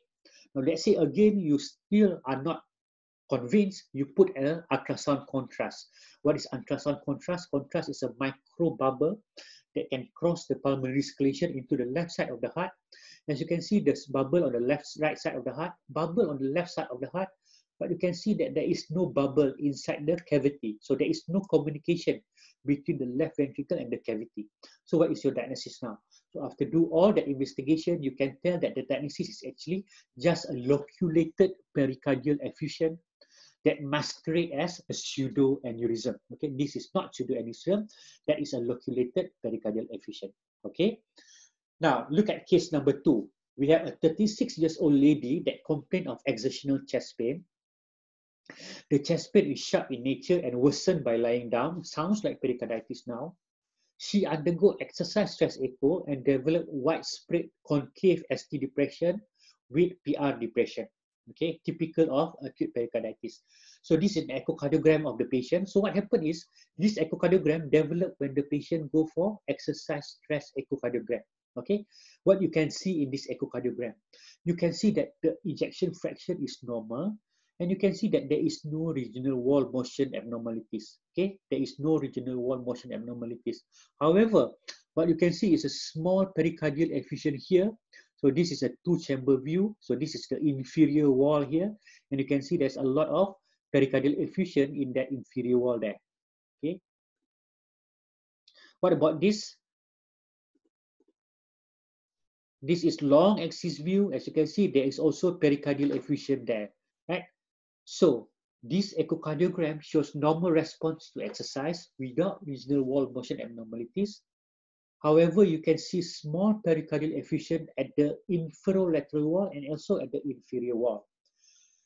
Now let's say again you still are not convinced, you put an ultrasound contrast. What is ultrasound contrast? Contrast is a micro bubble that can cross the pulmonary circulation into the left side of the heart. As you can see, there's bubble on the right side of the heart, bubble on the left side of the heart, but you can see that there is no bubble inside the cavity. So there is no communication between the left ventricle and the cavity. So what is your diagnosis now? So after do all the investigation, you can tell that the diagnosis is actually just a loculated pericardial effusion that masquerade as a pseudoaneurysm. Okay, this is not pseudoaneurysm, that is a loculated pericardial effusion. Okay. Now, look at case number 2. We have a 36-year-old lady that complained of exertional chest pain. The chest pain is sharp in nature and worsened by lying down. Sounds like pericarditis now. She undergo exercise stress echo and developed widespread concave ST depression with PR depression. Okay, typical of acute pericarditis. So this is an echocardiogram of the patient. So what happened is this echocardiogram developed when the patient go for exercise stress echocardiogram. Okay, what you can see in this echocardiogram, you can see that the ejection fraction is normal, and you can see that there is no regional wall motion abnormalities. Okay, there is no regional wall motion abnormalities. However, what you can see is a small pericardial effusion here. So this is a 2-chamber view. So this is the inferior wall here, and you can see there's a lot of pericardial effusion in that inferior wall there. Okay. What about this? This is long axis view. As you can see, there is also pericardial effusion there, right? So this echocardiogram shows normal response to exercise without regional wall motion abnormalities. However, you can see small pericardial effusion at the inferolateral wall and also at the inferior wall.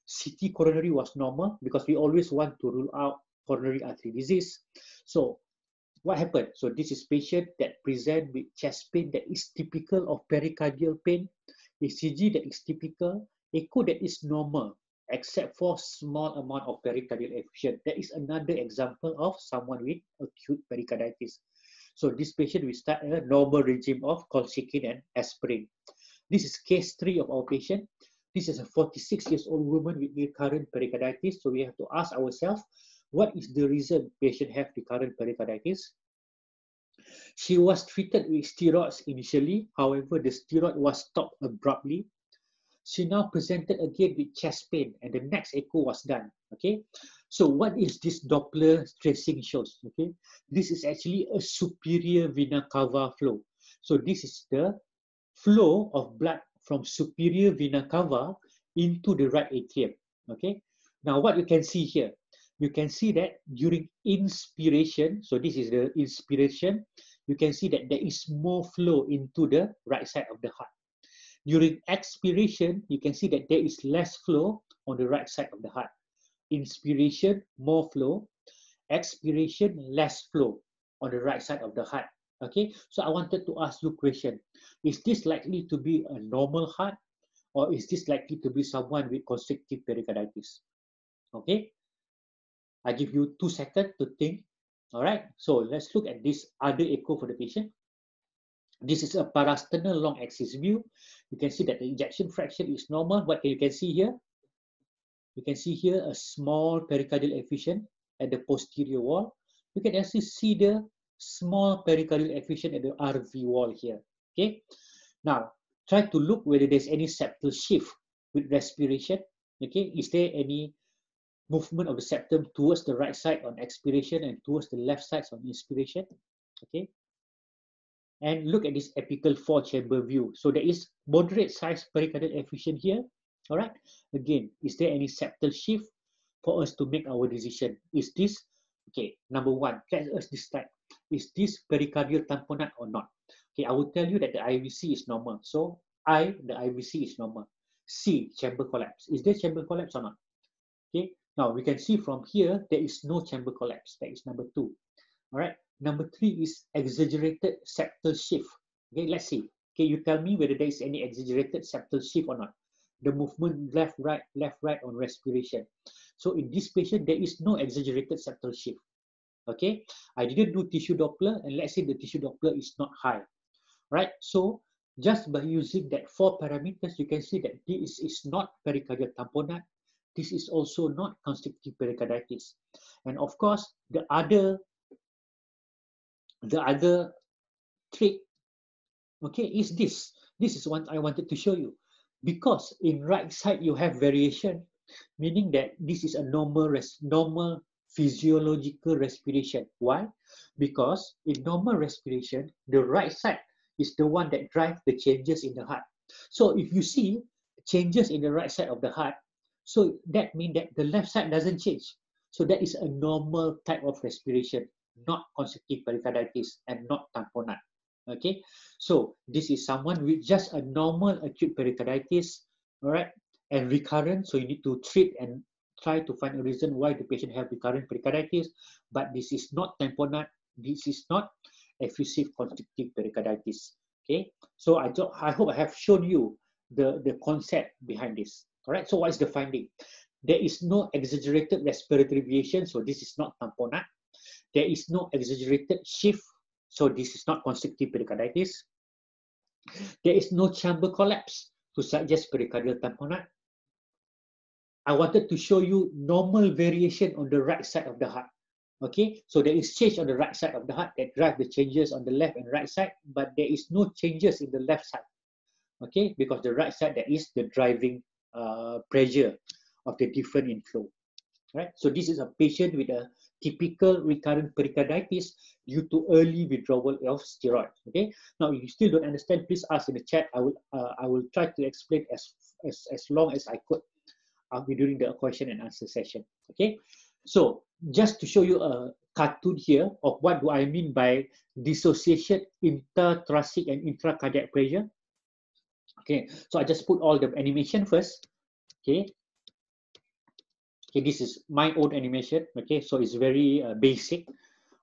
CT coronary was normal because we always want to rule out coronary artery disease. So what happened? So this is patient that present with chest pain that is typical of pericardial pain, ECG that is typical, echo that is normal, except for small amount of pericardial effusion. That is another example of someone with acute pericarditis. So this patient will start a normal regime of colchicine and aspirin. This is case 3 of our patient. This is a 46-year-old woman with recurrent pericarditis. So we have to ask ourselves, what is the reason patient have recurrent pericarditis? She was treated with steroids initially. However, the steroid was stopped abruptly. she now presented again with chest pain, and the next echo was done. Okay, so what is this Doppler tracing shows? Okay, this is actually a superior vena cava flow. So this is the flow of blood from superior vena cava into the right atrium. Okay, now what you can see here, you can see that during inspiration, so this is the inspiration, you can see that there is more flow into the right side of the heart. During expiration, you can see that there is less flow on the right side of the heart. Inspiration, more flow. Expiration, less flow on the right side of the heart. Okay, so I wanted to ask you a question. Is this likely to be a normal heart, or is this likely to be someone with constrictive pericarditis? Okay, I give you 2 seconds to think. All right, so let's look at this other echo for the patient. This is a parasternal long axis view. You can see that the ejection fraction is normal. What you can see here? You can see here a small pericardial effusion at the posterior wall. You can actually see the small pericardial effusion at the RV wall here. Okay. Now, try to look whether there's any septal shift with respiration. Okay. Is there any movement of the septum towards the right side on expiration and towards the left side on inspiration? Okay. And look at this apical 4-chamber view. So there is moderate size pericardial effusion here. All right. Again, is there any septal shift for us to make our decision? Is this, okay, number 1, let us decide, is this pericardial tamponade or not? Okay, I will tell you that the IVC is normal. So I, the IVC is normal. C, chamber collapse. Is there chamber collapse or not? Okay, now we can see from here, there is no chamber collapse. That is number 2. All right. Number 3 is exaggerated septal shift. Okay, let's see. Okay, you tell me whether there is any exaggerated septal shift or not. The movement left, right on respiration. So in this patient, there is no exaggerated septal shift. Okay, I didn't do tissue Doppler, and let's say the tissue Doppler is not high. Right, so just by using that 4 parameters, you can see that this is not pericardial tamponade. This is also not constrictive pericarditis. And of course, the other trick, okay, is this. This is what I wanted to show you. Because in right side you have variation, meaning that this is a normal physiological respiration. Why? Because in normal respiration, the right side is the one that drives the changes in the heart. So if you see changes in the right side of the heart, so that means that the left side doesn't change. So that is a normal type of respiration, not constrictive pericarditis and not tamponade. Okay, so this is someone with just a normal acute pericarditis, all right, and recurrent. So you need to treat and try to find a reason why the patient have recurrent pericarditis. But this is not tamponade. This is not effusive constrictive pericarditis. Okay, so I hope I have shown you the concept behind this. All right. So what is the finding? There is no exaggerated respiratory variation. So this is not tamponade. There is no exaggerated shift. So this is not constrictive pericarditis. There is no chamber collapse to suggest pericardial tamponade. I wanted to show you normal variation on the right side of the heart. Okay, so there is change on the right side of the heart that drive the changes on the left and right side, but there is no changes in the left side. Okay, because the right side, that is the driving pressure of the different inflow. Right, so this is a patient with a typical recurrent pericarditis due to early withdrawal of steroids. Okay, now if you still don't understand, please ask in the chat. I will try to explain as long as I could during the question and answer session. Okay, so just to show you a cartoon here of what do I mean by dissociated intrathoracic and intracardiac pressure. Okay, so I just put all the animation first. Okay. Okay, this is my own animation. Okay, so it's very basic.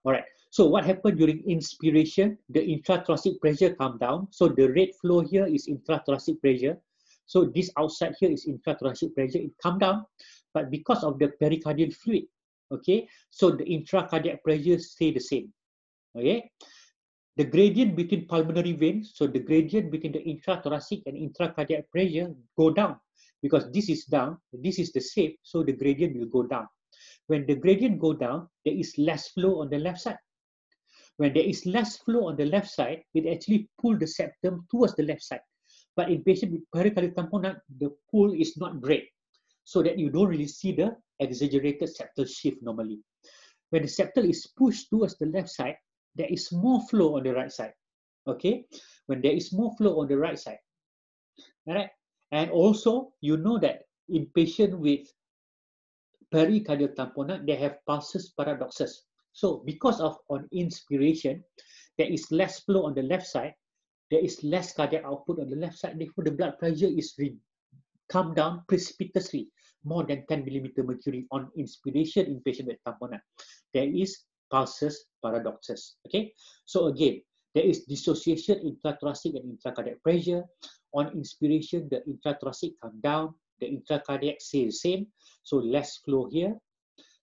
All right. So what happened during inspiration? The intrathoracic pressure come down. So the red flow here is intrathoracic pressure. So this outside here is intrathoracic pressure. It come down, but because of the pericardial fluid, okay, so the intracardiac pressure stay the same. Okay. The gradient between pulmonary veins, so the gradient between the intrathoracic and intracardiac pressure go down. Because this is down, this is the same, so the gradient will go down. When the gradient go down, there is less flow on the left side. When there is less flow on the left side, it actually pulls the septum towards the left side. But in patient with pericardial tamponade, the pull is not great, so that you don't really see the exaggerated septal shift normally. When the septal is pushed towards the left side, there is more flow on the right side. Okay, when there is more flow on the right side, all right, and also you know that in patient with pericardial tamponade, they have pulsus paradoxus. So because of on inspiration, there is less flow on the left side, there is less cardiac output on the left side, therefore the blood pressure is come down precipitously, more than 10 millimeter mercury on inspiration in patient with tamponade. There is pulsus paradoxus. Okay, so again, there is dissociation intrathoracic and intracardiac pressure. On inspiration, the intrathoracic come down, the intracardiac stays the same, so less flow here,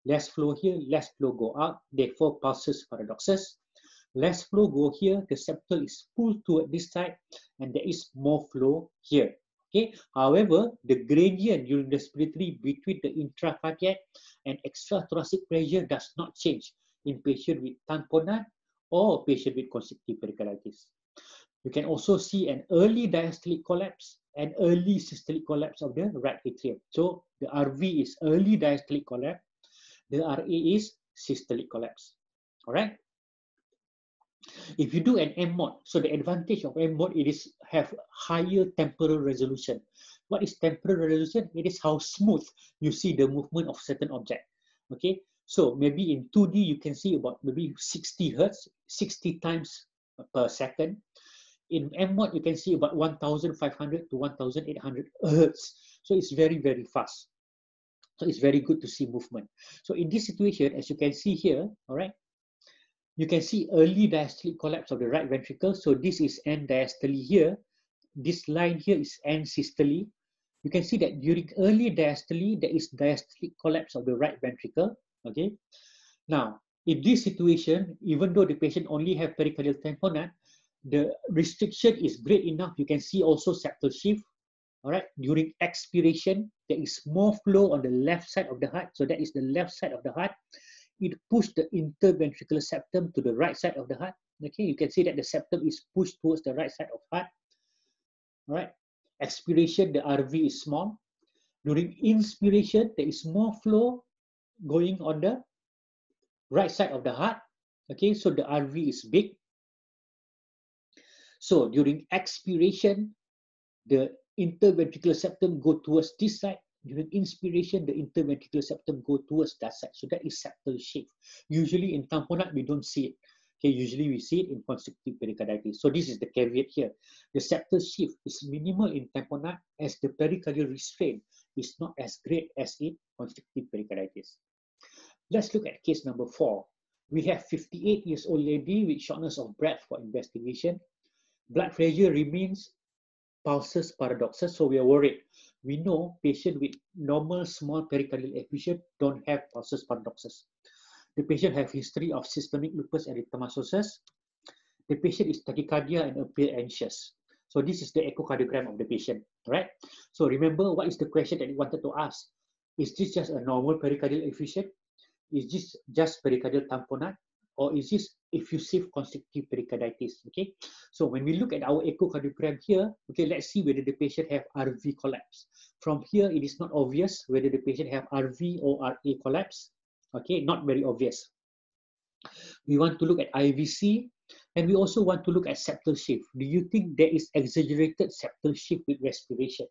less flow here, less flow go up, therefore pulsus paradoxus. Less flow go here, the septal is pulled toward this side, and there is more flow here. Okay. However, the gradient during respiratory between the intracardiac and extrathoracic pressure does not change in patient with tamponade or patient with constrictive pericarditis. You can also see an early diastolic collapse and early systolic collapse of the right atrium. So the RV is early diastolic collapse, the RA is systolic collapse. All right. If you do an M-mode, so the advantage of M-mode, it is have higher temporal resolution. What is temporal resolution? It is how smooth you see the movement of certain object. Okay, so maybe in 2D you can see about maybe 60 hertz, 60 times per second. In M-mode you can see about 1,500 to 1,800 hertz. So it's very, very fast. So it's very good to see movement. So in this situation, as you can see here, all right, you can see early diastolic collapse of the right ventricle. So this is end diastole here. This line here is end systole. You can see that during early diastole, there is diastolic collapse of the right ventricle. Okay. Now, in this situation, even though the patient only have pericardial tamponade, the restriction is great enough. You can see also septal shift. All right. During expiration, there is more flow on the left side of the heart. So that is the left side of the heart. It pushed the interventricular septum to the right side of the heart. Okay, you can see that the septum is pushed towards the right side of heart. All right. Expiration, the RV is small. During inspiration, there is more flow going on the right side of the heart. Okay, so the RV is big. So during expiration, the interventricular septum go towards this side. During inspiration, the interventricular septum go towards that side. So that is septal shift. Usually in tamponade, we don't see it. Okay, usually we see it in constrictive pericarditis. So this is the caveat here. The septal shift is minimal in tamponade as the pericardial restraint is not as great as in constrictive pericarditis. Let's look at case number 4. We have 58 years old lady with shortness of breath for investigation. Blood pressure remains pulsus paradoxus, so we are worried. We know patient with normal small pericardial effusion don't have pulsus paradoxus. The patient have history of systemic lupus erythematosus. The patient is tachycardia and appear anxious. So this is the echocardiogram of the patient, right? So remember, what is the question that you wanted to ask? Is this just a normal pericardial effusion? Is this just pericardial tamponade? Or is this effusive constrictive pericarditis? Okay, so when we look at our echocardiogram here, okay, let's see whether the patient have RV collapse. From here, it is not obvious whether the patient have RV or RA collapse. Okay, not very obvious. We want to look at IVC, and we also want to look at septal shift. Do you think there is exaggerated septal shift with respiration?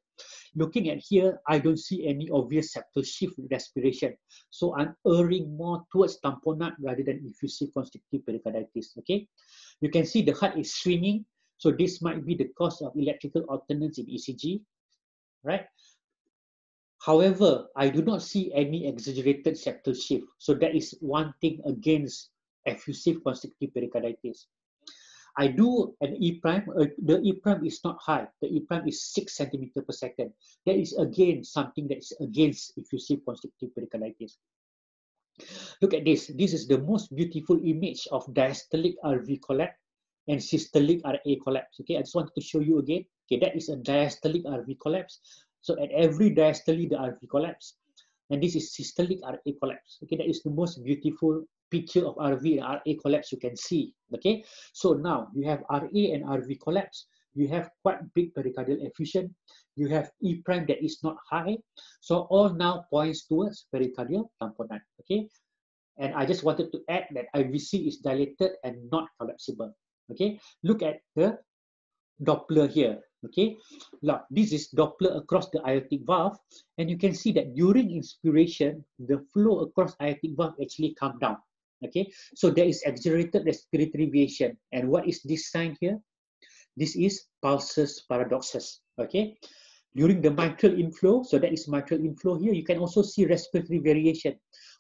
Looking at here, I don't see any obvious septal shift with respiration. So I'm erring more towards tamponade rather than effusive constrictive pericarditis. Okay, you can see the heart is swinging. So this might be the cause of electrical alternance in ECG, right? However, I do not see any exaggerated septal shift. So that is one thing against effusive constrictive pericarditis. I do an E prime, the E prime is not high. The E prime is 6 centimeter per second. That is again something that is against effusive constrictive pericarditis. Look at this. This is the most beautiful image of diastolic RV collapse and systolic RA collapse. Okay, I just wanted to show you again. Okay, that is a diastolic RV collapse. So at every diastole, the RV collapse. And this is systolic RA collapse. Okay, that is the most beautiful picture of RV and RA collapse you can see. Okay, so now you have RA and RV collapse. you have quite big pericardial effusion, you have E prime that is not high. So all now points towards pericardial tamponade. Okay, and I just wanted to add that IVC is dilated and not collapsible. Okay, look at the Doppler here. Okay, now this is Doppler across the aortic valve, and you can see that during inspiration, the flow across aortic valve actually come down. Okay, so there is exaggerated respiratory variation. And what is this sign here? This is pulsus paradoxus. Okay, during the mitral inflow, so that is mitral inflow here, you can also see respiratory variation.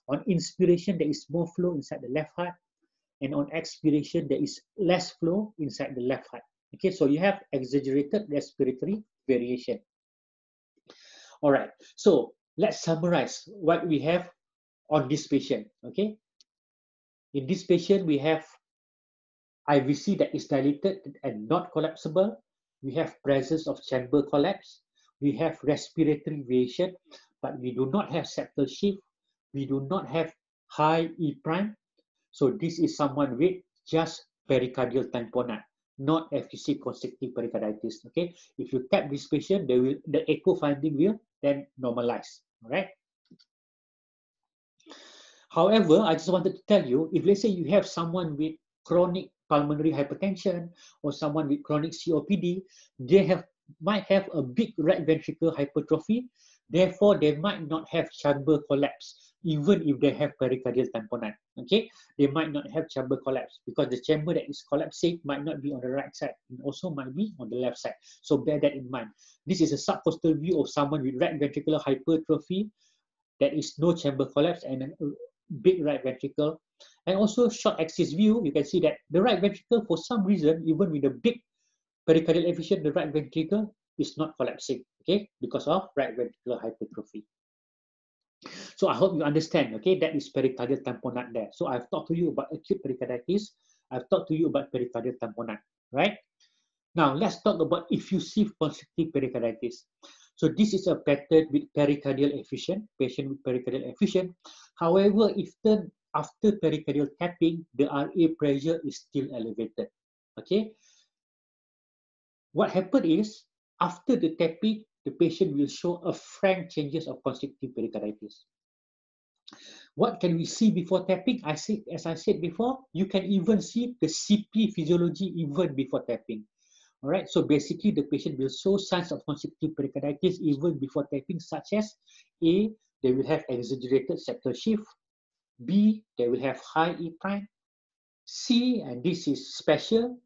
On inspiration, there is more flow inside the left heart, and on expiration, there is less flow inside the left heart. Okay, so you have exaggerated respiratory variation. All right, so let's summarize what we have on this patient. Okay, in this patient, we have IVC that is dilated and not collapsible. We have presence of chamber collapse. We have respiratory variation, but we do not have septal shift. We do not have high E prime. So this is someone with just pericardial tamponade, not effusive constrictive pericarditis. Okay, if you tap this patient, the echo finding will then normalize. All right. However, I just wanted to tell you, if let's say you have someone with chronic pulmonary hypertension or someone with chronic COPD, they might have a big right ventricle hypertrophy. Therefore, they might not have chamber collapse, even if they have pericardial tamponade. Okay, they might not have chamber collapse because the chamber that is collapsing might not be on the right side, and also might be on the left side. So bear that in mind. This is a subcostal view of someone with right ventricular hypertrophy. That is no chamber collapse and a big right ventricle. And also short axis view, you can see that the right ventricle, for some reason, even with a big pericardial effusion, the right ventricle is not collapsing, okay, because of right ventricular hypertrophy. So I hope you understand, okay, that is pericardial tamponade there. So I've talked to you about acute pericarditis, I've talked to you about pericardial tamponade, right? Now let's talk about effusive constrictive pericarditis. So this is a pattern with pericardial effusion, patient with pericardial effusion. However, if after pericardial tapping, the RA pressure is still elevated, okay? What happened is, after the tapping, the patient will show a frank changes of constrictive pericarditis. What can we see before tapping? As I said before, you can even see the CP physiology even before tapping. All right, so basically the patient will show signs of constrictive pericarditis even before tapping, such as A, they will have exaggerated septal shift, B, they will have high E prime, C, and this is special,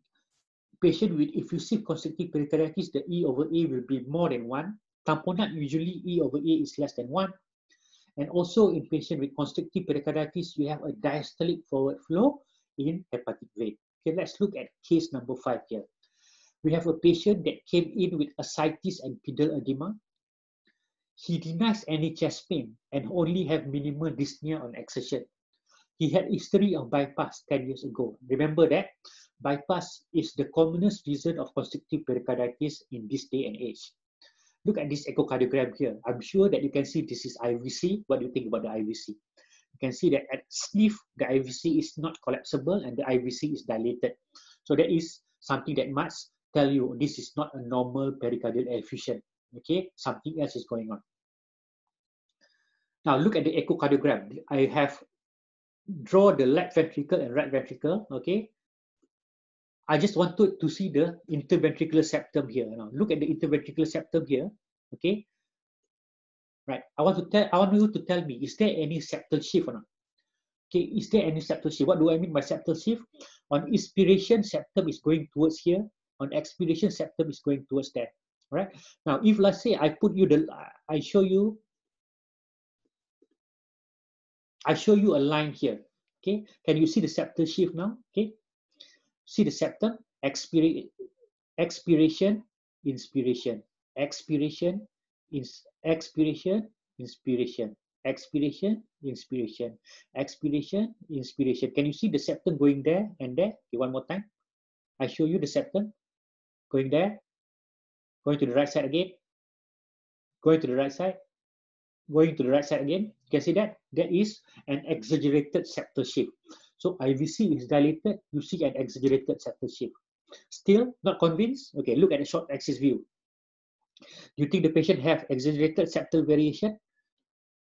patient with effusive constrictive pericarditis, the E over A will be more than 1. Tamponade, usually E over A is less than 1. And also in patient with constrictive pericarditis, you have a diastolic forward flow in hepatic vein. Okay, let's look at case number 5 here. We have a patient that came in with ascites and pedal edema. He denies any chest pain and only have minimal dyspnea on exertion. He had history of bypass 10 years ago. Remember that bypass is the commonest reason of constrictive pericarditis in this day and age. Look at this echocardiogram here. I'm sure that you can see this is IVC. What do you think about the IVC? You can see that at sniff, the IVC is not collapsible and the IVC is dilated. So that is something that must tell you this is not a normal pericardial effusion. Okay, something else is going on. Now look at the echocardiogram. I have draw the left ventricle and right ventricle. Okay, I just wanted to see the interventricular septum here. Now look at the interventricular septum here. Okay, right. I want you to tell me, is there any septal shift or not? Okay, is there any septal shift? What do I mean by septal shift? On inspiration, septum is going towards here. On expiration, septum is going towards there. All right. Now, if let's say I show you a line here. Okay, can you see the septal shift now? Okay, see the septum, expiration, inspiration, expiration, expiration, inspiration, expiration, inspiration, expiration, inspiration. Can you see the septum going there and there? Okay, one more time. I show you the septum going there, going to the right side again, going to the right side, going to the right side again. You can see that there is an exaggerated septal shift. So IVC is dilated, you see an exaggerated septal shift. Still not convinced? Okay, look at the short axis view. Do you think the patient have exaggerated septal variation?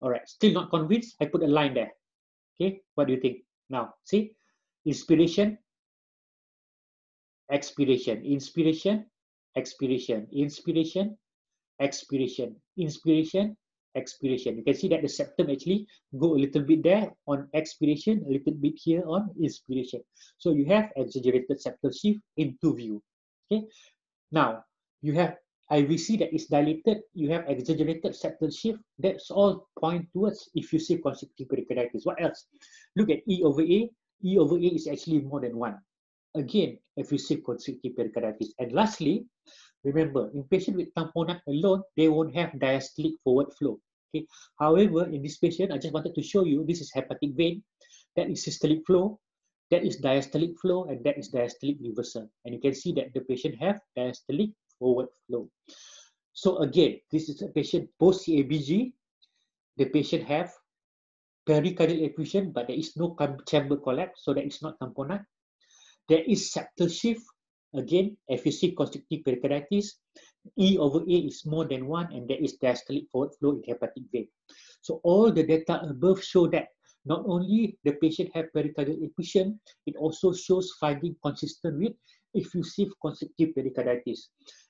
All right, still not convinced? I put a line there. Okay, what do you think? Now, see, inspiration, expiration, inspiration, expiration, inspiration, expiration, inspiration, expiration. You can see that the septum actually go a little bit there on expiration, a little bit here on inspiration. So you have exaggerated septal shift into view. Okay. Now you have IVC that is dilated. You have exaggerated septal shift. That's all point towards effusive constrictive pericarditis. What else? Look at E over A. E over A is actually more than 1. Again, effusive constrictive pericarditis. And lastly, remember, in patient with tamponade alone, they won't have diastolic forward flow. Okay. However, in this patient, I just wanted to show you, this is hepatic vein, that is systolic flow, that is diastolic flow, and that is diastolic reversal. And you can see that the patient have diastolic forward flow. So again, this is a patient post CABG. The patient have pericardial effusion, but there is no chamber collapse, so that is not tamponade. There is septal shift. Again, effusive constrictive pericarditis, E over A is more than 1, and there is diastolic forward flow in hepatic vein. So all the data above show that not only the patient have pericardial effusion, it also shows finding consistent with effusive constrictive pericarditis.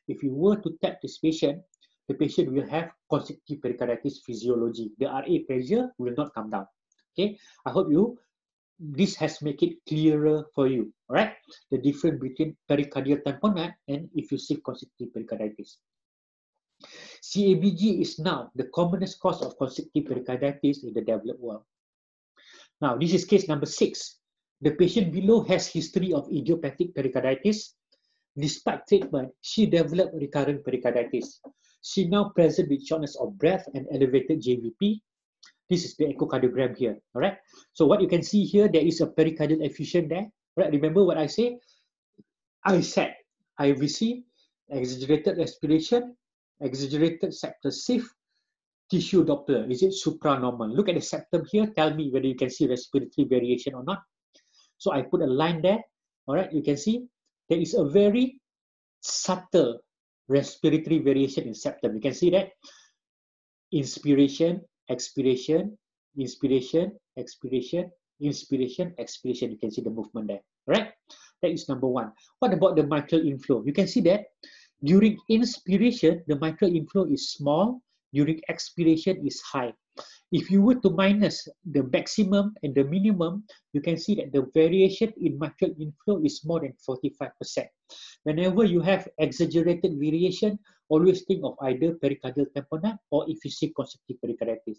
If you were to tap this patient, the patient will have constrictive pericarditis physiology. The RA pressure will not come down. Okay, I hope this has made it clearer for you, all right? The difference between pericardial tamponade and effusive constrictive pericarditis. CABG is now the commonest cause of constrictive pericarditis in the developed world. Now, this is case number 6. The patient below has history of idiopathic pericarditis. Despite treatment, she developed recurrent pericarditis. She now present with shortness of breath and elevated JVP. This is the echocardiogram here, all right? So what you can see here, there is a pericardial effusion there, right? Remember what I say? AICET, IVC, exaggerated respiration, exaggerated septal shift, tissue Doppler. Is it supranormal? Look at the septum here. Tell me whether you can see respiratory variation or not. So I put a line there, all right? You can see there is a very subtle respiratory variation in septum. You can see that. Inspiration, expiration, inspiration, expiration, inspiration, expiration. You can see the movement there, right? That is number 1. What about the mitral inflow? You can see that during inspiration, the mitral inflow is small. During expiration is high. If you were to minus the maximum and the minimum, you can see that the variation in mitral inflow is more than 45%. Whenever you have exaggerated variation, always think of either pericardial tamponade or effusive constrictive pericarditis.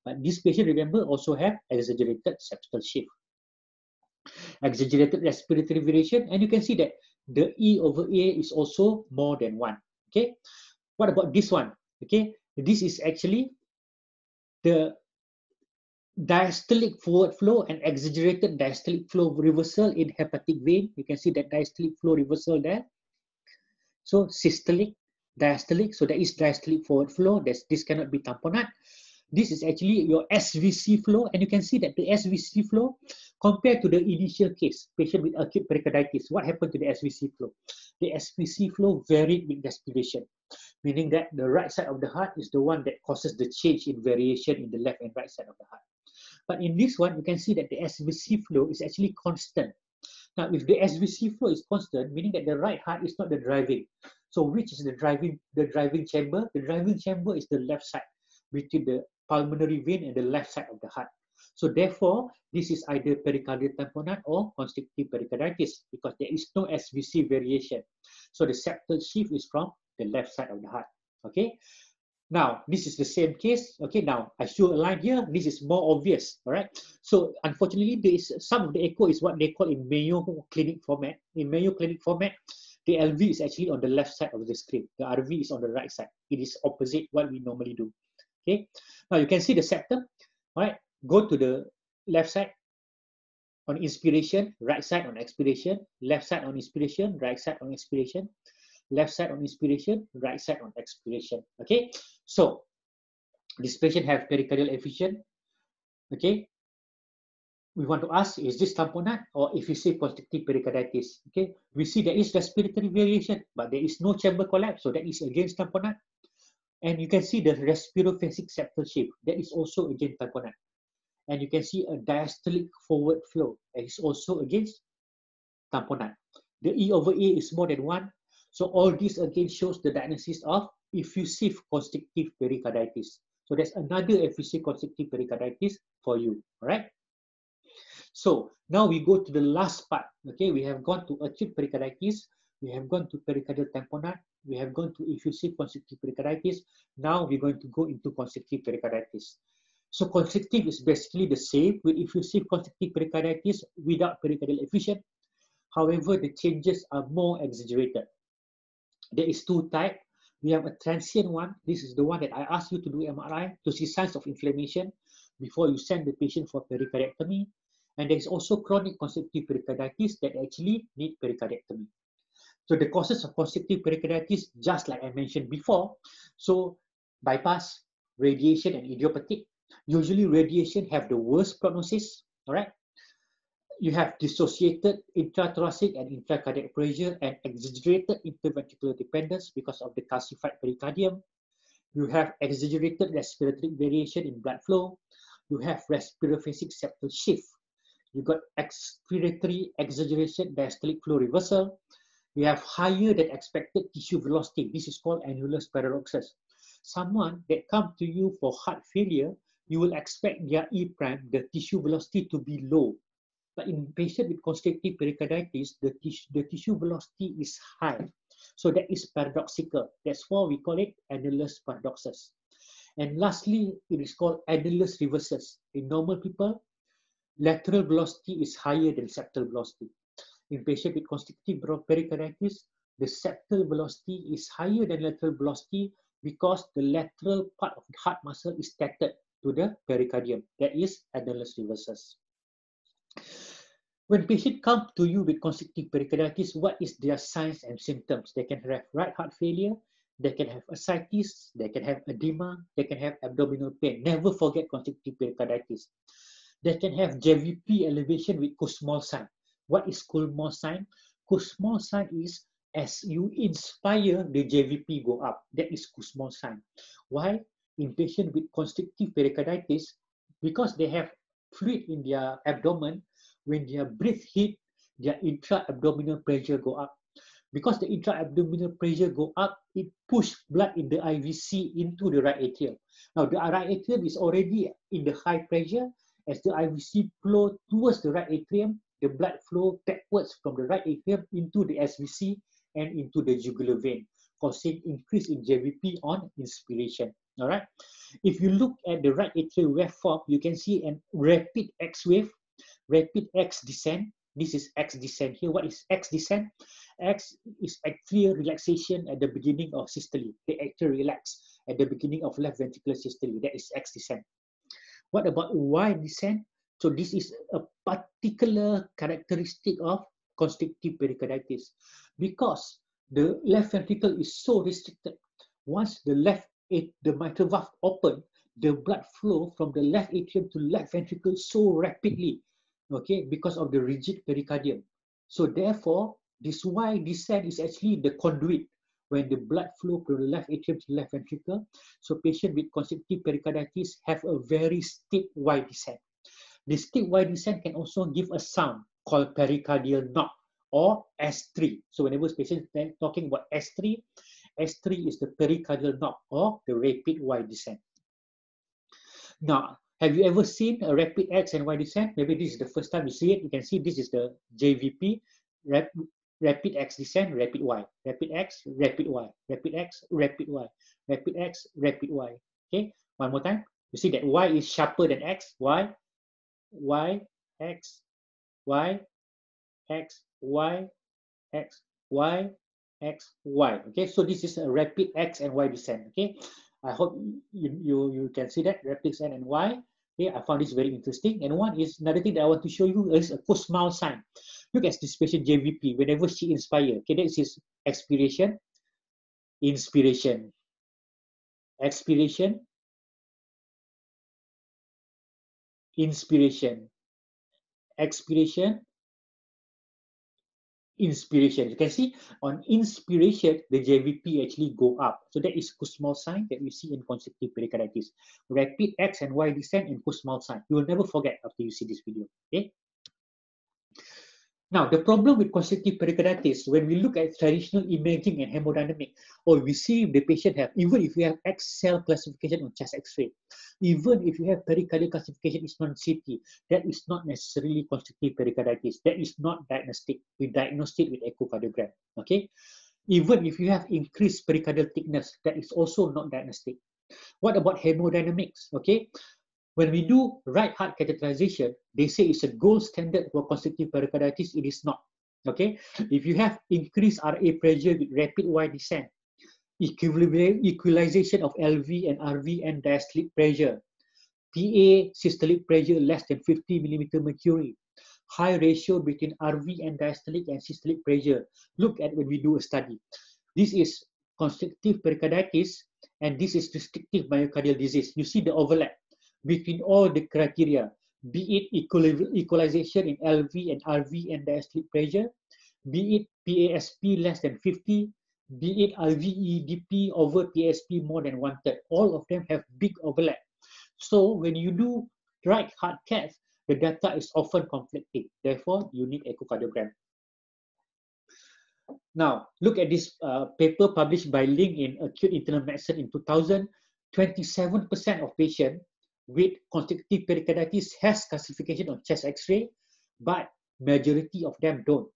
But this patient, remember, also have exaggerated septal shift, exaggerated respiratory variation, and you can see that the E over A is also more than 1. Okay, what about this one? Okay, this is actually the diastolic forward flow and exaggerated diastolic flow reversal in hepatic vein. You can see that diastolic flow reversal there. So systolic, diastolic, so there is diastolic forward flow. This cannot be tamponade. This is actually your SVC flow, and you can see that the SVC flow compared to the initial case, patient with acute pericarditis, what happened to the SVC flow? The SVC flow varied with respiration, meaning that the right side of the heart is the one that causes the change in variation in the left and right side of the heart. But in this one, you can see that the SVC flow is actually constant. Now, if the SVC flow is constant, meaning that the right heart is not the driving. So which is the driving chamber? The driving chamber is the left side, between the pulmonary vein and the left side of the heart. So therefore, this is either pericardial tamponade or constrictive pericarditis because there is no SVC variation. So the septal shift is from the left side of the heart. Okay. Now, this is the same case. Okay, now I show a line here. This is more obvious. All right. So unfortunately, there is some of the echo is what they call in Mayo Clinic format. In Mayo Clinic format, the LV is actually on the left side of the screen. The RV is on the right side. It is opposite what we normally do. Okay. Now you can see the septum. All right. Go to the left side on inspiration, right side on expiration, left side on inspiration, right side on expiration, left side on inspiration, right side on expiration. Okay. So this patient have pericardial effusion. Okay. we want to ask, is this tamponade or effusive constrictive pericarditis? Okay, we see there is respiratory variation, but there is no chamber collapse, so that is against tamponade. And you can see the respirophasic septal shift, that is also against tamponade. And you can see a diastolic forward flow, that is also against tamponade. The E over A is more than 1. So all this again shows the diagnosis of effusive constrictive pericarditis. So there's another effusive constrictive pericarditis for you, all right? So now we go to the last part. Okay, we have gone to acute pericarditis, we have gone to pericardial tamponade, we have gone to effusive constrictive pericarditis. Now we're going to go into constrictive pericarditis. So constrictive is basically the same with effusive constrictive pericarditis without pericardial effusion. However, the changes are more exaggerated. There is 2 types. We have a transient one. This is the one that I asked you to do MRI to see signs of inflammation before you send the patient for pericardiectomy. And there is also chronic constrictive pericarditis that actually need pericardiectomy. So the causes of constrictive pericarditis, just like I mentioned before, so bypass, radiation, and idiopathic. Usually radiation have the worst prognosis, all right? You have dissociated intrathoracic and intracardiac pressure and exaggerated interventricular dependence because of the calcified pericardium. You have exaggerated respiratory variation in blood flow. You have respirophasic septal shift. You got expiratory exaggeration, diastolic flow reversal. You have higher than expected tissue velocity. This is called annulus paradoxus. Someone that comes to you for heart failure, you will expect their E prime, the tissue velocity, to be low. But in patient with constrictive pericarditis, the tissue velocity is high. So that is paradoxical. That's why we call it annulus paradoxus. And lastly, it is called annulus reversus. In normal people, lateral velocity is higher than septal velocity. In patient with constrictive pericarditis, the septal velocity is higher than lateral velocity because the lateral part of the heart muscle is tethered to the pericardium. That is annulus reversus. When patients come to you with constrictive pericarditis, what is their signs and symptoms? They can have right heart failure, they can have ascites, they can have edema, they can have abdominal pain. Never forget constrictive pericarditis. They can have JVP elevation with Kussmaul sign. What is Kussmaul sign? Kussmaul sign is as you inspire, the JVP go up. That is Kussmaul sign. Why? In patients with constrictive pericarditis, because they have fluid in their abdomen, when their breath hit, their intra-abdominal pressure go up. Because the intra-abdominal pressure go up, it pushes blood in the IVC into the right atrium. Now, the right atrium is already in the high pressure. As the IVC flow towards the right atrium, the blood flow backwards from the right atrium into the SVC and into the jugular vein, causing increase in JVP on inspiration. All right. If you look at the right atrial waveform, you can see a rapid X wave, rapid X descent. This is X descent here. What is X descent? X is atrial relaxation at the beginning of systole. The atrial relax at the beginning of left ventricular systole. That is X descent. What about Y descent? So this is a particular characteristic of constrictive pericarditis because the left ventricle is so restricted. Once the mitral valve open, the blood flow from the left atrium to left ventricle so rapidly, okay, because of the rigid pericardium. So therefore, this Y descent is actually the conduit when the blood flow from the left atrium to the left ventricle. So patients with constrictive pericarditis have a very steep Y descent. The steep Y descent can also give a sound called pericardial knock or S3. So whenever patients are talking about S3, S3 is the pericardial knock or the rapid Y descent. Now, have you ever seen a rapid X and Y descent? Maybe this is the first time you see it. You can see this is the JVP, rapid X descent, rapid Y, rapid X, rapid Y, rapid X, rapid Y, rapid X, rapid Y. Okay, one more time. You see that Y is sharper than X, Y, Y, X, Y, X, Y, X, Y, X, Y. Okay, so this is a rapid X and Y descent. Okay, I hope you can see that rapid X and Y. Okay, I found this very interesting. And one is another thing that I want to show you is a Kussmaul sign. Look at this patient JVP. Whenever she inspire, okay, that is expiration, inspiration, expiration, inspiration, expiration, inspiration. You can see on inspiration, the JVP actually go up. So that is Kussmaul sign that we see in constrictive pericarditis. Rapid X and Y descent in Kussmaul sign. You will never forget after you see this video. Okay. Now, the problem with constrictive pericarditis, when we look at traditional imaging and hemodynamic, or we see the patient have, even if you have X cell classification on chest X-ray, even if you have pericardial classification is non-CT, that is not necessarily constrictive pericarditis. That is not diagnostic. We diagnose it with echocardiogram. Okay. Even if you have increased pericardial thickness, that is also not diagnostic. What about hemodynamics? Okay. When we do right heart catheterization, they say it's a gold standard for constrictive pericarditis. It is not. Okay. If you have increased RA pressure with rapid Y descent, equalization of LV and RV and diastolic pressure, PA systolic pressure less than 50 millimeter mercury, high ratio between RV and diastolic and systolic pressure. Look at when we do a study. This is constrictive pericarditis and this is restrictive myocardial disease. You see the overlap between all the criteria, be it equalization in LV and RV and diastolic pressure, be it PASP less than 50, be it RVEDP over PASP more than 1/3. All of them have big overlap. So when you do right heart cath, the data is often conflicting. Therefore, you need echocardiogram. Now, look at this paper published by Ling in Acute Internal Medicine in 2000. 27% of patients with constrictive pericarditis has classification on chest X-ray, but majority of them don't.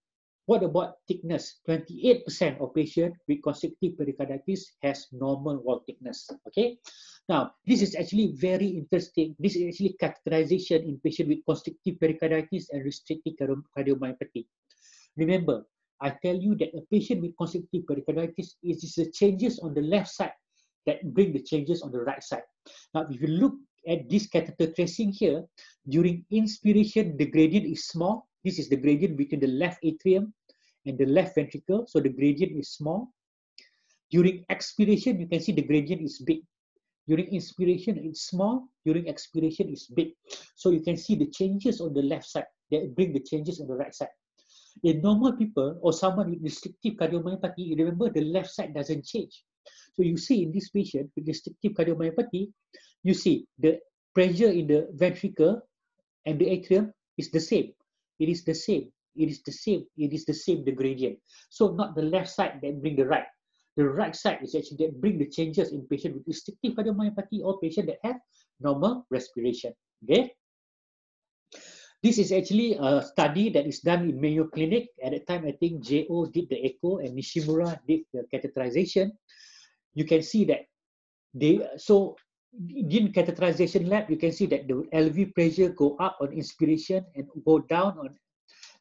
What about thickness? 28% of patients with constrictive pericarditis has normal wall thickness. Okay. Now, this is actually very interesting. This is actually catheterization in patients with constrictive pericarditis and restrictive cardiomyopathy. Remember, I tell you that a patient with constrictive pericarditis is the changes on the left side that bring the changes on the right side. Now, if you look at this catheter tracing here, during inspiration, the gradient is small. This is the gradient between the left atrium and the left ventricle. So the gradient is small. During expiration, you can see the gradient is big. During inspiration, it's small. During expiration, it's big. So you can see the changes on the left side that bring the changes on the right side. In normal people or someone with restrictive cardiomyopathy, you remember the left side doesn't change. So you see in this patient with restrictive cardiomyopathy, you see the pressure in the ventricle and the atrium is the same. It is the same. It is the same. It is the same, the gradient. So not the left side that bring the right. The right side is actually that bring the changes in patient with restrictive cardiomyopathy or patient that have normal respiration. Okay. This is actually a study that is done in Mayo Clinic. At the time, I think Jo did the echo and Nishimura did the catheterization. You can see that in catheterization lab, you can see that the LV pressure go up on inspiration and go down on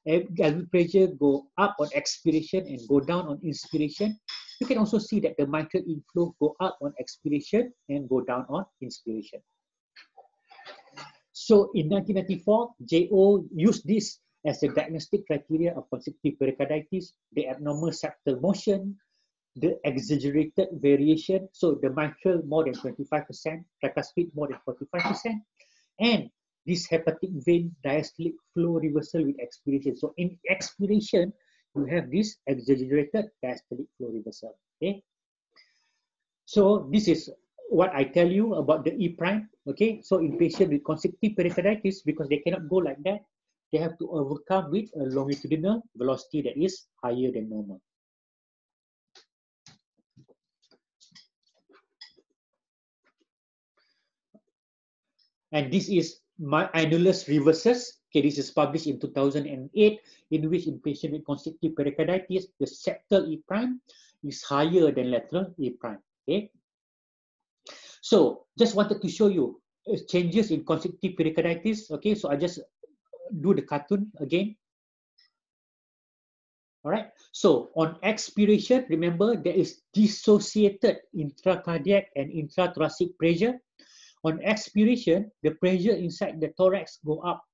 LV pressure go up on expiration and go down on inspiration. You can also see that the mitral inflow go up on expiration and go down on inspiration. So in 1994, Jo used this as a diagnostic criteria of constrictive pericarditis, the abnormal septal motion, the exaggerated variation, so the mitral more than 25%, tricuspid more than 45%, and this hepatic vein diastolic flow reversal with expiration. So in expiration, you have this exaggerated diastolic flow reversal. Okay. So this is what I tell you about the E prime. Okay. So in patient with constrictive pericarditis, because they cannot go like that, they have to overcome with a longitudinal velocity that is higher than normal. And this is my annulus reversus. Okay, this is published in 2008, in which in patient with constrictive pericarditis, the septal E prime is higher than lateral E prime. Okay. So just wanted to show you changes in constrictive pericarditis. Okay, so I just do the cartoon again. All right. So on expiration, remember there is dissociated intracardiac and intrathoracic pressure. On expiration, the pressure inside the thorax go up.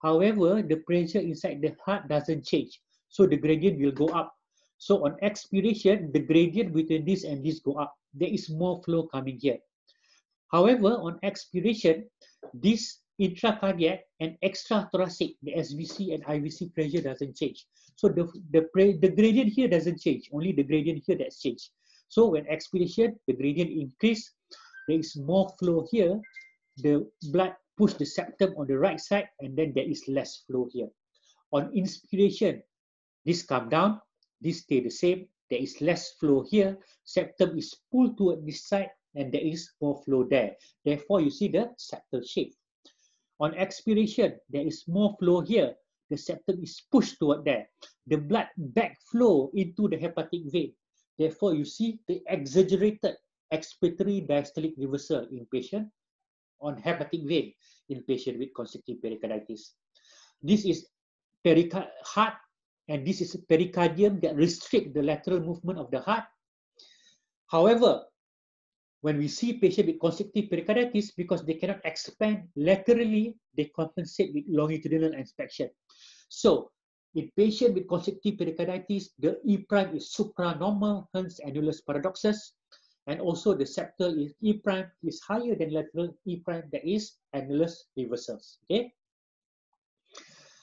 However, the pressure inside the heart doesn't change. So the gradient will go up. So on expiration, the gradient between this and this go up. There is more flow coming here. However, on expiration, this intracardiac and extrathoracic, the SVC and IVC pressure doesn't change. So the gradient here doesn't change, only the gradient here that's changed. So when expiration, the gradient increase, there is more flow here, the blood push the septum on the right side, and then there is less flow here. On inspiration, this come down, this stay the same, there is less flow here, septum is pulled toward this side, and there is more flow there. Therefore, you see the septal shape. On expiration, there is more flow here, the septum is pushed toward there. The blood backflow into the hepatic vein. Therefore, you see the exaggerated expiratory diastolic reversal in patient on hepatic vein in patient with constrictive pericarditis. This is heart, and this is pericardium that restrict the lateral movement of the heart. However, when we see patient with constrictive pericarditis, because they cannot expand laterally, they compensate with longitudinal expansion. So, in patient with constrictive pericarditis, the E prime is supranormal, hence annulus paradoxus, and also the septal is E prime is higher than lateral E prime, that is annulus reversals. Okay.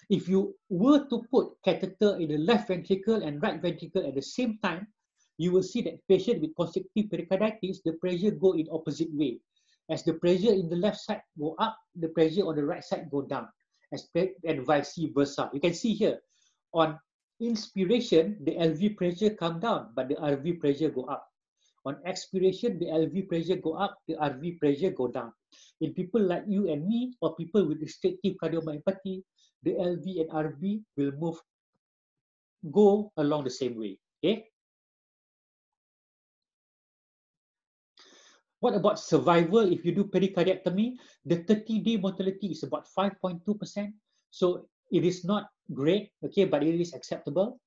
If you were to put catheter in the left ventricle and right ventricle at the same time, you will see that patient with constrictive pericarditis, the pressure go in opposite way. As the pressure in the left side go up, the pressure on the right side go down, and vice versa. You can see here, on inspiration, the LV pressure come down, but the RV pressure go up. On expiration, the LV pressure go up, the RV pressure go down. In people like you and me, or people with restrictive cardiomyopathy, the LV and RV will go along the same way. Okay. What about survival? If you do pericardiectomy, the 30-day mortality is about 5.2%. So it is not great, okay, but it is acceptable.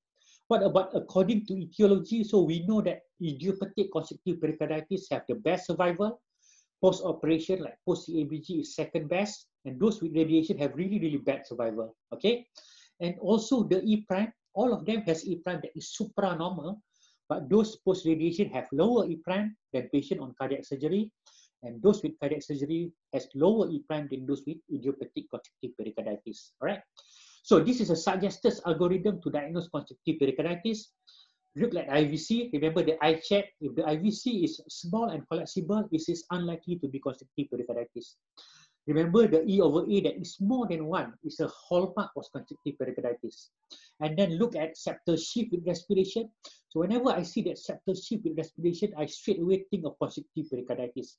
What about according to etiology? So we know that idiopathic constrictive pericarditis have the best survival. Post-operation, like post-CABG, is second best, and those with radiation have really, really bad survival. Okay, and also the E prime, all of them has E prime that is supranormal, but those post-radiation have lower E prime than patient on cardiac surgery, and those with cardiac surgery has lower E prime than those with idiopathic constrictive pericarditis. All right. So this is a suggested algorithm to diagnose constrictive pericarditis. Look at IVC. Remember the AICET. If the IVC is small and collapsible, it is unlikely to be constrictive pericarditis. Remember the E over A that is more than 1 is a hallmark of constrictive pericarditis. And then look at septal shift with respiration. So whenever I see that septal shift with respiration, I straight away think of constrictive pericarditis.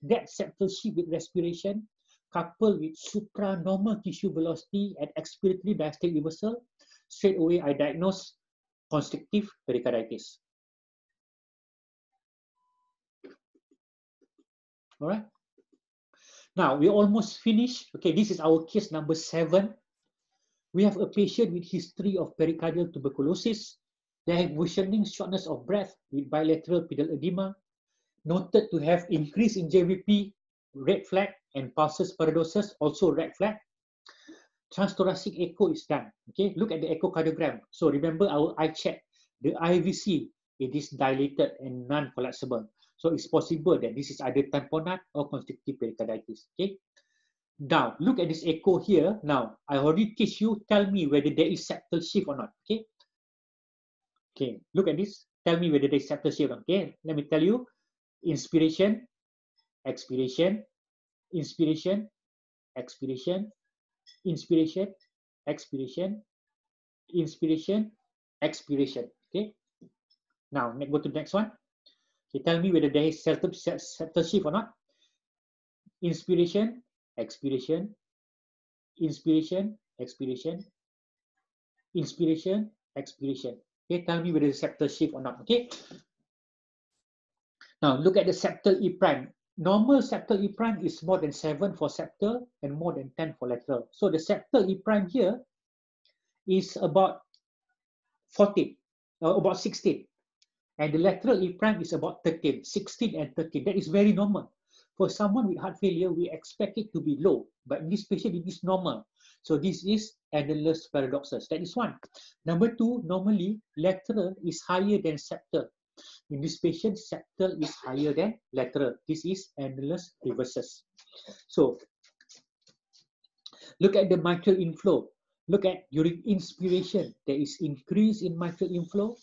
That septal shift with respiration coupled with supranormal tissue velocity and expiratory diastolic reversal, straight away I diagnose constrictive pericarditis. All right. Now we almost finished. Okay, this is our case number 7. We have a patient with history of pericardial tuberculosis. They have worsening shortness of breath with bilateral pedal edema, noted to have increase in JVP, red flag, and pulsus paradoxus, also red flag. Transthoracic echo is done. Okay, look at the echocardiogram. So remember our AICET, the IVC, it is dilated and non-collapsible. So it's possible that this is either tamponade or constrictive pericarditis. Okay. Now look at this echo here. Now I already teach you. Tell me whether there is septal shift or not. Okay. Okay. Look at this. Tell me whether there is septal shift. Okay. Let me tell you. Inspiration, expiration, inspiration, expiration, inspiration, expiration, inspiration, expiration. Okay. Now go to the next one. Okay, tell me whether there is septal shift or not. Inspiration, expiration, inspiration, expiration, inspiration, expiration. Okay, tell me whether there is septal shift or not. Okay. Now look at the septal E prime. Normal septal E prime is more than 7 for septal and more than 10 for lateral. So the septal E prime here is about 14, about 16. And the lateral E prime is about 13, 16 and 13. That is very normal. For someone with heart failure, we expect it to be low, but in this patient, it is normal. So this is annulus paradoxus. That is one. Number 2, normally lateral is higher than septal. In this patient, septal is higher than lateral. This is annulus reversus. So Look at the mitral inflow. Look at during inspiration, there is increase in mitral inflow.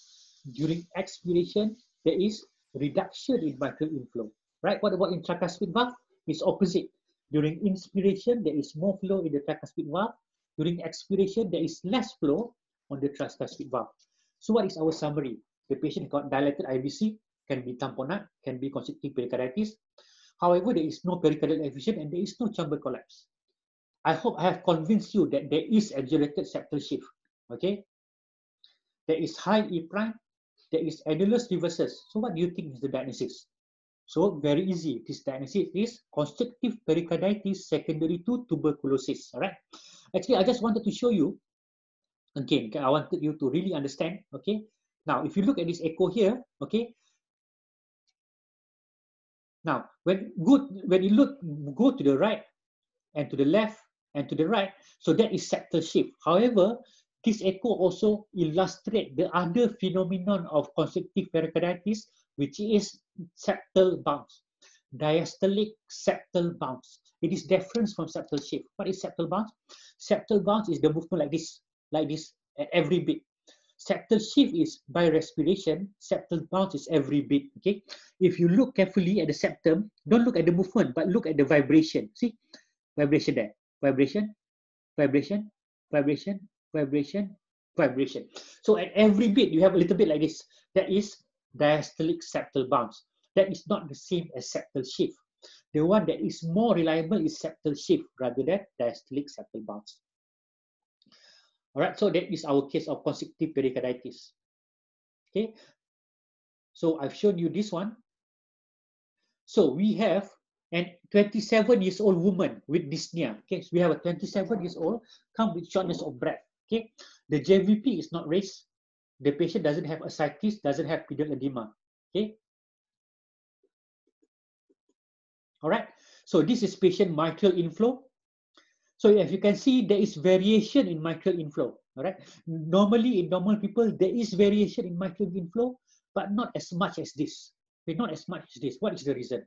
During expiration, there is reduction in mitral inflow. Right? What about in tricuspid valve? It's opposite. During inspiration, there is more flow in the tricuspid valve. During expiration, there is less flow on the tricuspid valve. So what is our summary? The patient got dilated IVC, can be tamponade, can be constrictive pericarditis. However, there is no pericardial effusion and there is no chamber collapse. I hope I have convinced you that there is exaggerated septal shift. Okay, there is high E prime, there is annulus reversus. So what do you think is the diagnosis? So very easy. This diagnosis is constrictive pericarditis secondary to tuberculosis. All right. Actually, I just wanted to show you again. I wanted you to really understand. Okay. Now, if you look at this echo here, okay. Now, when you go to the right and to the left and to the right, so that is septal shift. However, this echo also illustrates the other phenomenon of constrictive pericarditis, which is septal bounce, diastolic septal bounce. It is different from septal shift. What is septal bounce? Septal bounce is the movement like this at every beat. Septal shift is by respiration. Septal bounce is every beat. Okay. If you look carefully at the septum, don't look at the movement, but look at the vibration. See, vibration there. Vibration, vibration, vibration, vibration, vibration. So at every beat, you have a little bit like this. That is diastolic septal bounce. That is not the same as septal shift. The one that is more reliable is septal shift rather than diastolic septal bounce. All right, so that is our case of constrictive pericarditis. Okay, so I've shown you this one. So we have a 27 years old woman with dyspnea. Okay, so we have a 27 years old come with shortness of breath. Okay, the JVP is not raised. The patient doesn't have ascites, doesn't have pedal edema. Okay. All right. So this is patient mitral inflow. So as you can see, there is variation in mitral inflow. All right. Normally, in normal people, there is variation in mitral inflow, but not as much as this. Okay, not as much as this. What is the reason?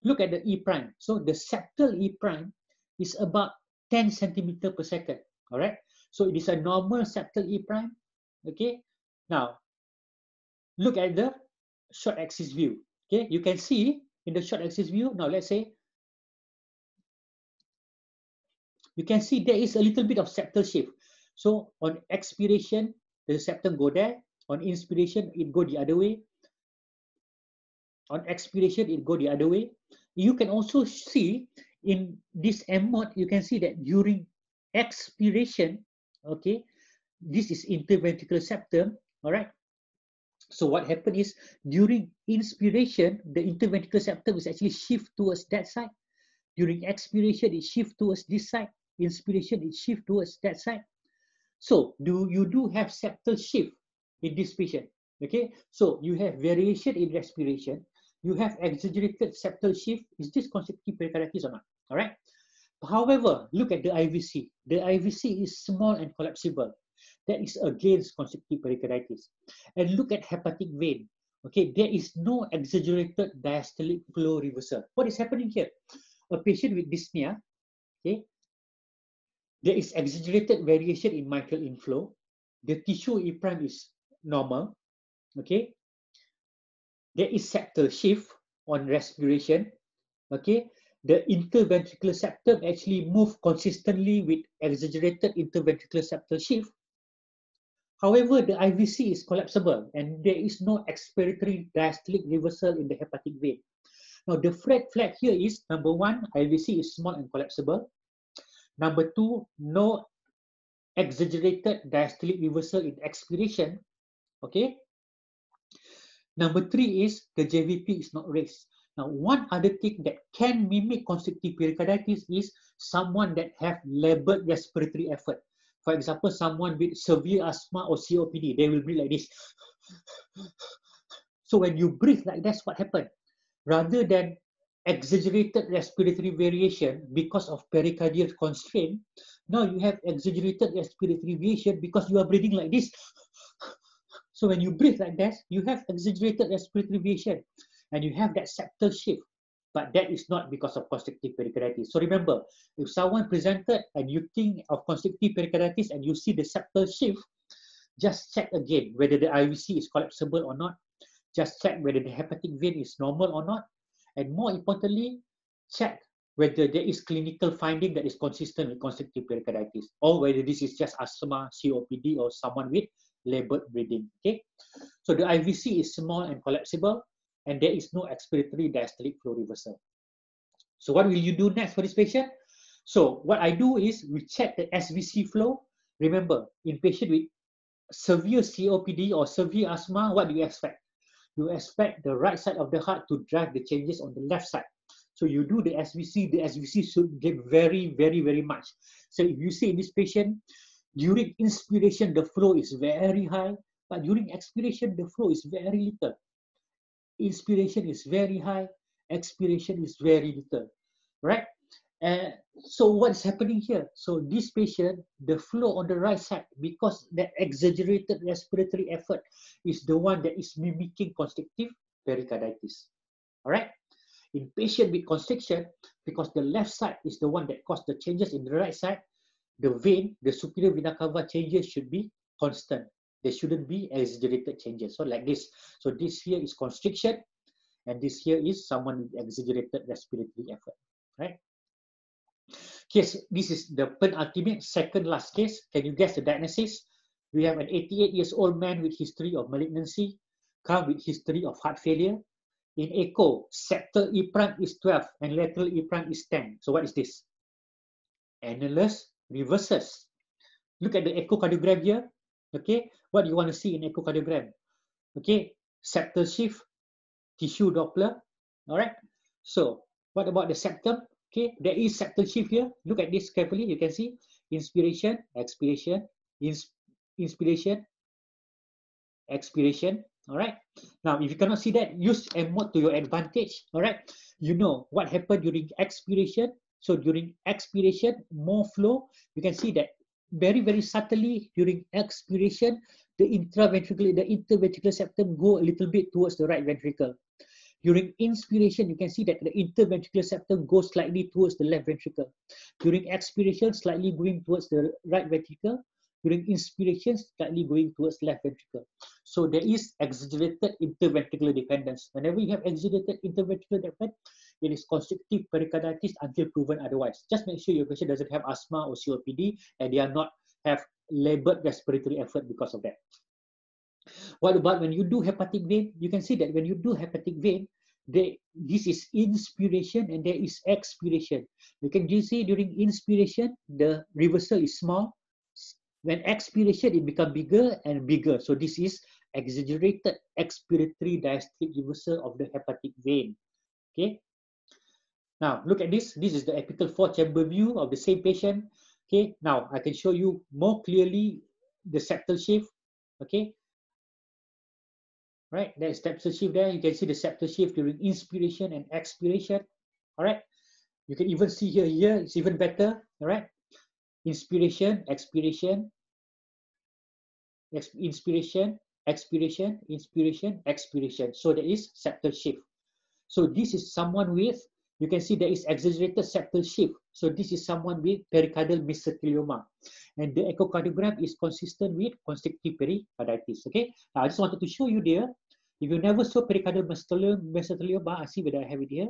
Look at the E prime. So the septal E prime is about 10 centimeter per second. All right. So it is a normal septal E prime. Okay. Now, look at the short axis view. Okay. You can see in the short axis view. Now, let's say you can see there is a little bit of septal shift. So on expiration, the septum go there. On inspiration, it go the other way. On expiration, it go the other way. You can also see in this M mode, you can see that during expiration, okay, this is interventricular septum, all right. So what happened is during inspiration, the interventricular septum is actually shift towards that side. During expiration, it shift towards this side. Inspiration, it shift towards that side. So you do have septal shift in this patient. Okay, so you have variation in respiration. You have exaggerated septal shift. Is this constrictive pericarditis or not? All right. However, look at the IVC. The IVC is small and collapsible. That is against constrictive pericarditis. And look at hepatic vein. Okay, there is no exaggerated diastolic flow reversal. What is happening here? A patient with dyspnea, okay, there is exaggerated variation in mitral inflow. The tissue E prime is normal, okay. There is septal shift on respiration, okay. The interventricular septum actually move consistently with exaggerated interventricular septal shift. However, the IVC is collapsible and there is no expiratory diastolic reversal in the hepatic vein. Now, the red flag here is, number one, IVC is small and collapsible. Number two, no exaggerated diastolic reversal in expiration. Okay. Number three is the JVP is not raised. Now, one other thing that can mimic constrictive pericarditis is someone that have labored respiratory effort. For example, someone with severe asthma or COPD, they will breathe like this. So when you breathe like that's what happened. Rather than exaggerated respiratory variation because of pericardial constraint, now you have exaggerated respiratory variation because you are breathing like this. So when you breathe like that, you have exaggerated respiratory variation and you have that septal shift. but that is not because of constrictive pericarditis. So remember, if someone presented and you think of constrictive pericarditis and you see the septal shift, just check again whether the IVC is collapsible or not. Just check whether the hepatic vein is normal or not. And more importantly, check whether there is clinical finding that is consistent with constrictive pericarditis, or whether this is just asthma, COPD, or someone with labored breathing. Okay, so the IVC is small and collapsible, and there is no expiratory diastolic flow reversal. So what will you do next for this patient? So what I do is we check the SVC flow. Remember, in patient with severe COPD or severe asthma, what do you expect? You expect the right side of the heart to drive the changes on the left side. So you do the SVC should get very, very, very much. So if you see in this patient, during inspiration, the flow is very high, but during expiration, the flow is very little. Inspiration is very high, expiration is very little, right? So what's happening here? So this patient, the flow on the right side, because the exaggerated respiratory effort is the one that is mimicking constrictive pericarditis. All right? In patient with constriction, because the left side is the one that caused the changes in the right side, the vein, the superior vena cava changes should be constant. There shouldn't be exaggerated changes. So like this. So this here is constriction, and this here is someone with exaggerated respiratory effort, right? Case, this is the penultimate, second last case. Can you guess the diagnosis? We have an 88-year-old man with history of malignancy, come with history of heart failure. In echo, septal E prime is 12 and lateral E prime is 10. So what is this? Annulus reversus. Look at the echocardiogram here. Okay, what do you want to see in echocardiogram? Okay, septal shift, tissue Doppler. All right. So what about the septum? Okay, there is septal shift here. Look at this carefully. You can see inspiration, expiration, inspiration, expiration. All right. Now, if you cannot see that, use M-mode to your advantage. All right. You know what happened during expiration. So during expiration, more flow. You can see that very, very subtly during expiration, the interventricular septum go a little bit towards the right ventricle. During inspiration, you can see that the interventricular septum goes slightly towards the left ventricle. During expiration, slightly going towards the right ventricle. During inspiration, slightly going towards left ventricle. So there is exaggerated interventricular dependence. Whenever you have exaggerated interventricular dependence, it is constrictive pericarditis until proven otherwise. Just make sure your patient doesn't have asthma or COPD and they are not have labored respiratory effort because of that. What about when you do hepatic vein? You can see that when you do hepatic vein, this is inspiration and there is expiration. You can see during inspiration, the reversal is small. When expiration, it becomes bigger and bigger. So this is exaggerated expiratory diastolic reversal of the hepatic vein. Okay. Now look at this. This is the apical 4-chamber view of the same patient. Okay. Now I can show you more clearly the septal shift. Okay. Right. There's septal shift there. You can see the septal shift during inspiration and expiration. All right. You can even see here. Here it's even better. All right. Inspiration, expiration, inspiration, expiration, inspiration, expiration. So there is septal shift. So this is someone with, you can see there is exaggerated septal shift. So this is someone with pericardial mesothelioma. And the echocardiogram is consistent with constrictive pericarditis. Okay. Now I just wanted to show you there. If you never saw pericardial mesothelioma, I see whether I have it here.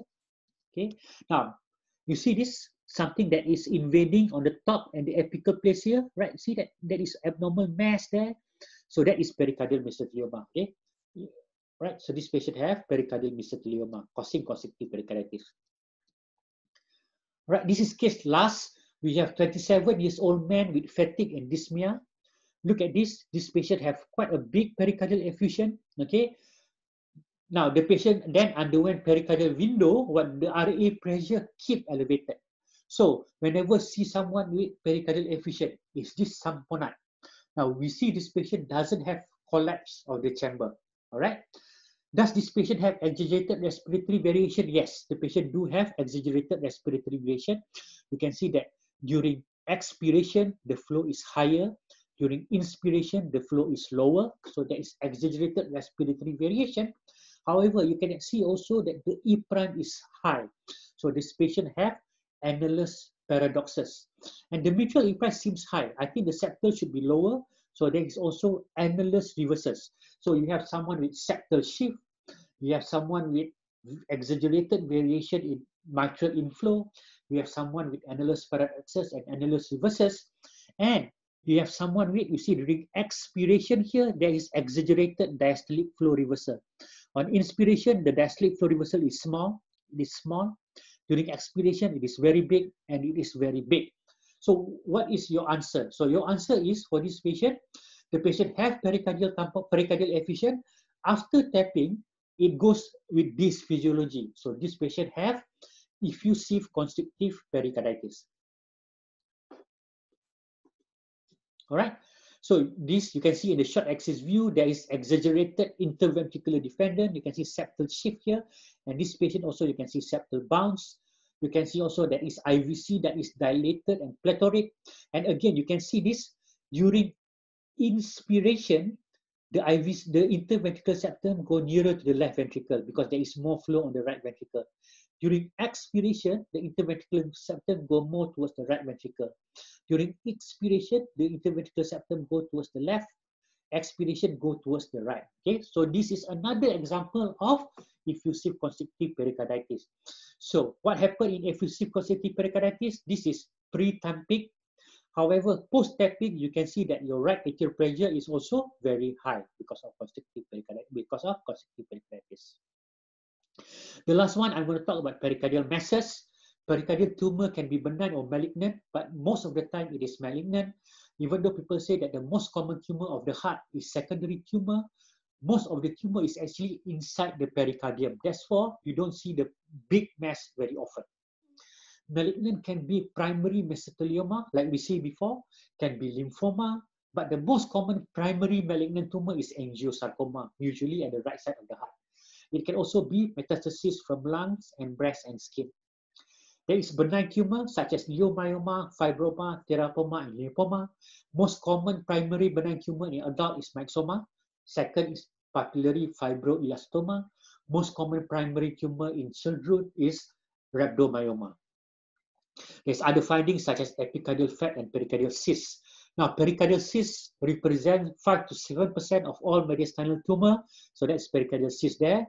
Okay. Now you see this, something that is invading on the top and the apical place here, right? See that there is abnormal mass there. So that is pericardial mesothelioma. Okay. Right. So this patient have pericardial mesothelioma causing constrictive pericarditis. Right. This is case last. We have 27-year-old man with fatigue and dyspnea. Look at this. This patient have quite a big pericardial effusion. Okay. Now the patient then underwent pericardial window when the RA pressure keep elevated. So whenever see someone with pericardial effusion, is this tamponade? Now we see this patient doesn't have collapse of the chamber. All right. Does this patient have exaggerated respiratory variation? Yes, the patient do have exaggerated respiratory variation. You can see that during expiration, the flow is higher. During inspiration, the flow is lower. So there is exaggerated respiratory variation. However, you can see also that the E prime is high. So this patient have annulus paradoxus. And the mitral E prime seems high. I think the septal should be lower. So there is also annulus reversus. So you have someone with septal shift. You have someone with exaggerated variation in mitral inflow. You have someone with annulus paradoxus and annulus reversus. And you have someone with, you see during expiration here, there is exaggerated diastolic flow reversal. On inspiration, the diastolic flow reversal is small. It is small. During expiration, it is very big, and it is very big. So what is your answer? So your answer is, for this patient, the patient have pericardial effusion. After tapping, it goes with this physiology. So this patient have effusive constrictive pericarditis. All right. So this you can see in the short axis view, there is exaggerated interventricular dependent. You can see septal shift here. And this patient also, you can see septal bounce. You can see also that is IVC that is dilated and plethoric. And again, you can see this during inspiration, the interventricular septum go nearer to the left ventricle because there is more flow on the right ventricle. During expiration, the interventricular septum go more towards the right ventricle. During expiration, the interventricular septum go towards the left. Expiration go towards the right. Okay, so this is another example of effusive constrictive pericarditis. So what happened in effusive constrictive pericarditis? This is pre-tamping. However, post-tapping, you can see that your right atrial pressure is also very high because of constrictive pericarditis. The last one, I'm going to talk about pericardial masses. Pericardial tumor can be benign or malignant, but most of the time it is malignant. Even though people say that the most common tumor of the heart is secondary tumor, most of the tumor is actually inside the pericardium. Therefore, you don't see the big mass very often. Malignant can be primary mesothelioma, like we see before, can be lymphoma, but the most common primary malignant tumor is angiosarcoma, usually at the right side of the heart. It can also be metastasis from lungs and breast and skin. There is benign tumor such as leiomyoma, fibroma, teratoma, and lymphoma. Most common primary benign tumor in adult is myxoma. Second is papillary fibroelastoma. Most common primary tumor in children is rhabdomyoma. There's other findings such as epicardial fat and pericardial cysts. Now, pericardial cysts represent 5 to 7% of all mediastinal tumor. So that's pericardial cyst there.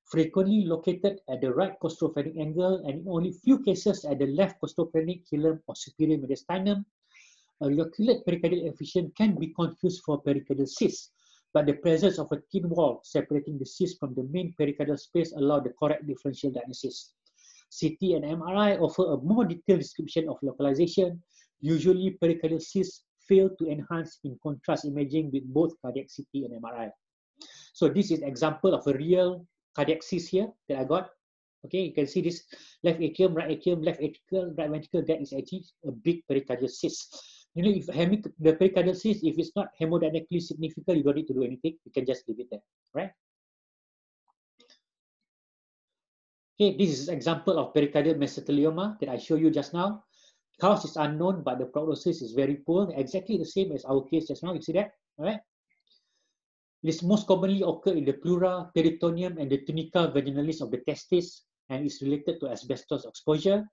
Frequently located at the right costophrenic angle and in only few cases at the left costophrenic, hilum, or superior mediastinum. A loculate pericardial effusion can be confused for pericardial cyst, but the presence of a thin wall separating the cyst from the main pericardial space allows the correct differential diagnosis. CT and MRI offer a more detailed description of localization. Usually, pericardial cysts fail to enhance in contrast imaging with both cardiac CT and MRI. So this is an example of a real cardiac cyst here that I got. Okay, you can see this left atrium, left atrial, right ventricle. That is actually a big pericardial cyst. You know, if the pericardial cyst, if it's not hemodynamically significant, you don't need to do anything. You can just leave it there, right? Okay, this is an example of pericardial mesothelioma that I showed you just now. Cause is unknown, but the prognosis is very poor. Exactly the same as our case just now. You see that? All right. It is most commonly occur in the pleura, peritoneum, and the tunica vaginalis of the testis, and is related to asbestos exposure.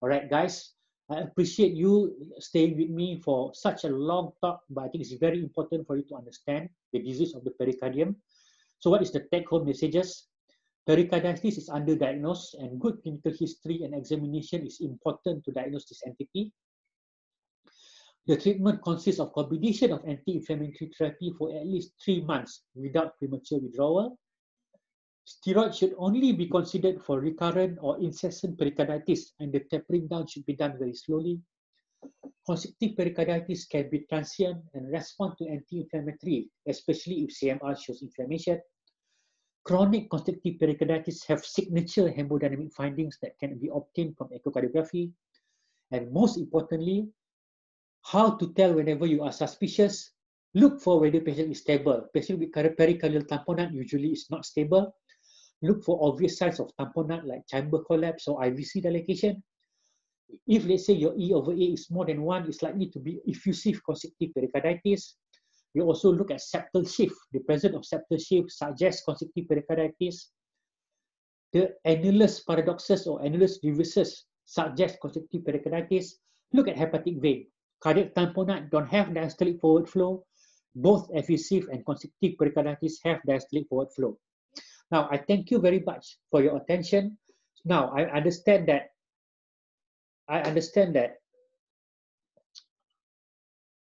All right, guys. I appreciate you staying with me for such a long talk, but I think it's very important for you to understand the disease of the pericardium. So what is the take-home messages? Pericarditis is underdiagnosed, and good clinical history and examination is important to diagnose this entity. The treatment consists of combination of anti-inflammatory therapy for at least 3 months without premature withdrawal. Steroids should only be considered for recurrent or incessant pericarditis, and the tapering down should be done very slowly. Constrictive pericarditis can be transient and respond to anti-inflammatory, especially if CMR shows inflammation. Chronic constrictive pericarditis have signature hemodynamic findings that can be obtained from echocardiography. And most importantly, how to tell whenever you are suspicious, look for whether the patient is stable. Patient with pericardial tamponade usually is not stable. Look for obvious signs of tamponade like chamber collapse or IVC dilatation. If let's say your E/A is more than 1, it's likely to be effusive constrictive pericarditis. We also look at septal shift. The presence of septal shift suggests constrictive pericarditis. The annulus paradoxus or annulus devisus suggests constrictive pericarditis. Look at hepatic vein. Cardiac tamponade don't have diastolic forward flow. Both effusive and constrictive pericarditis have diastolic forward flow. Now, I thank you very much for your attention. Now, I understand that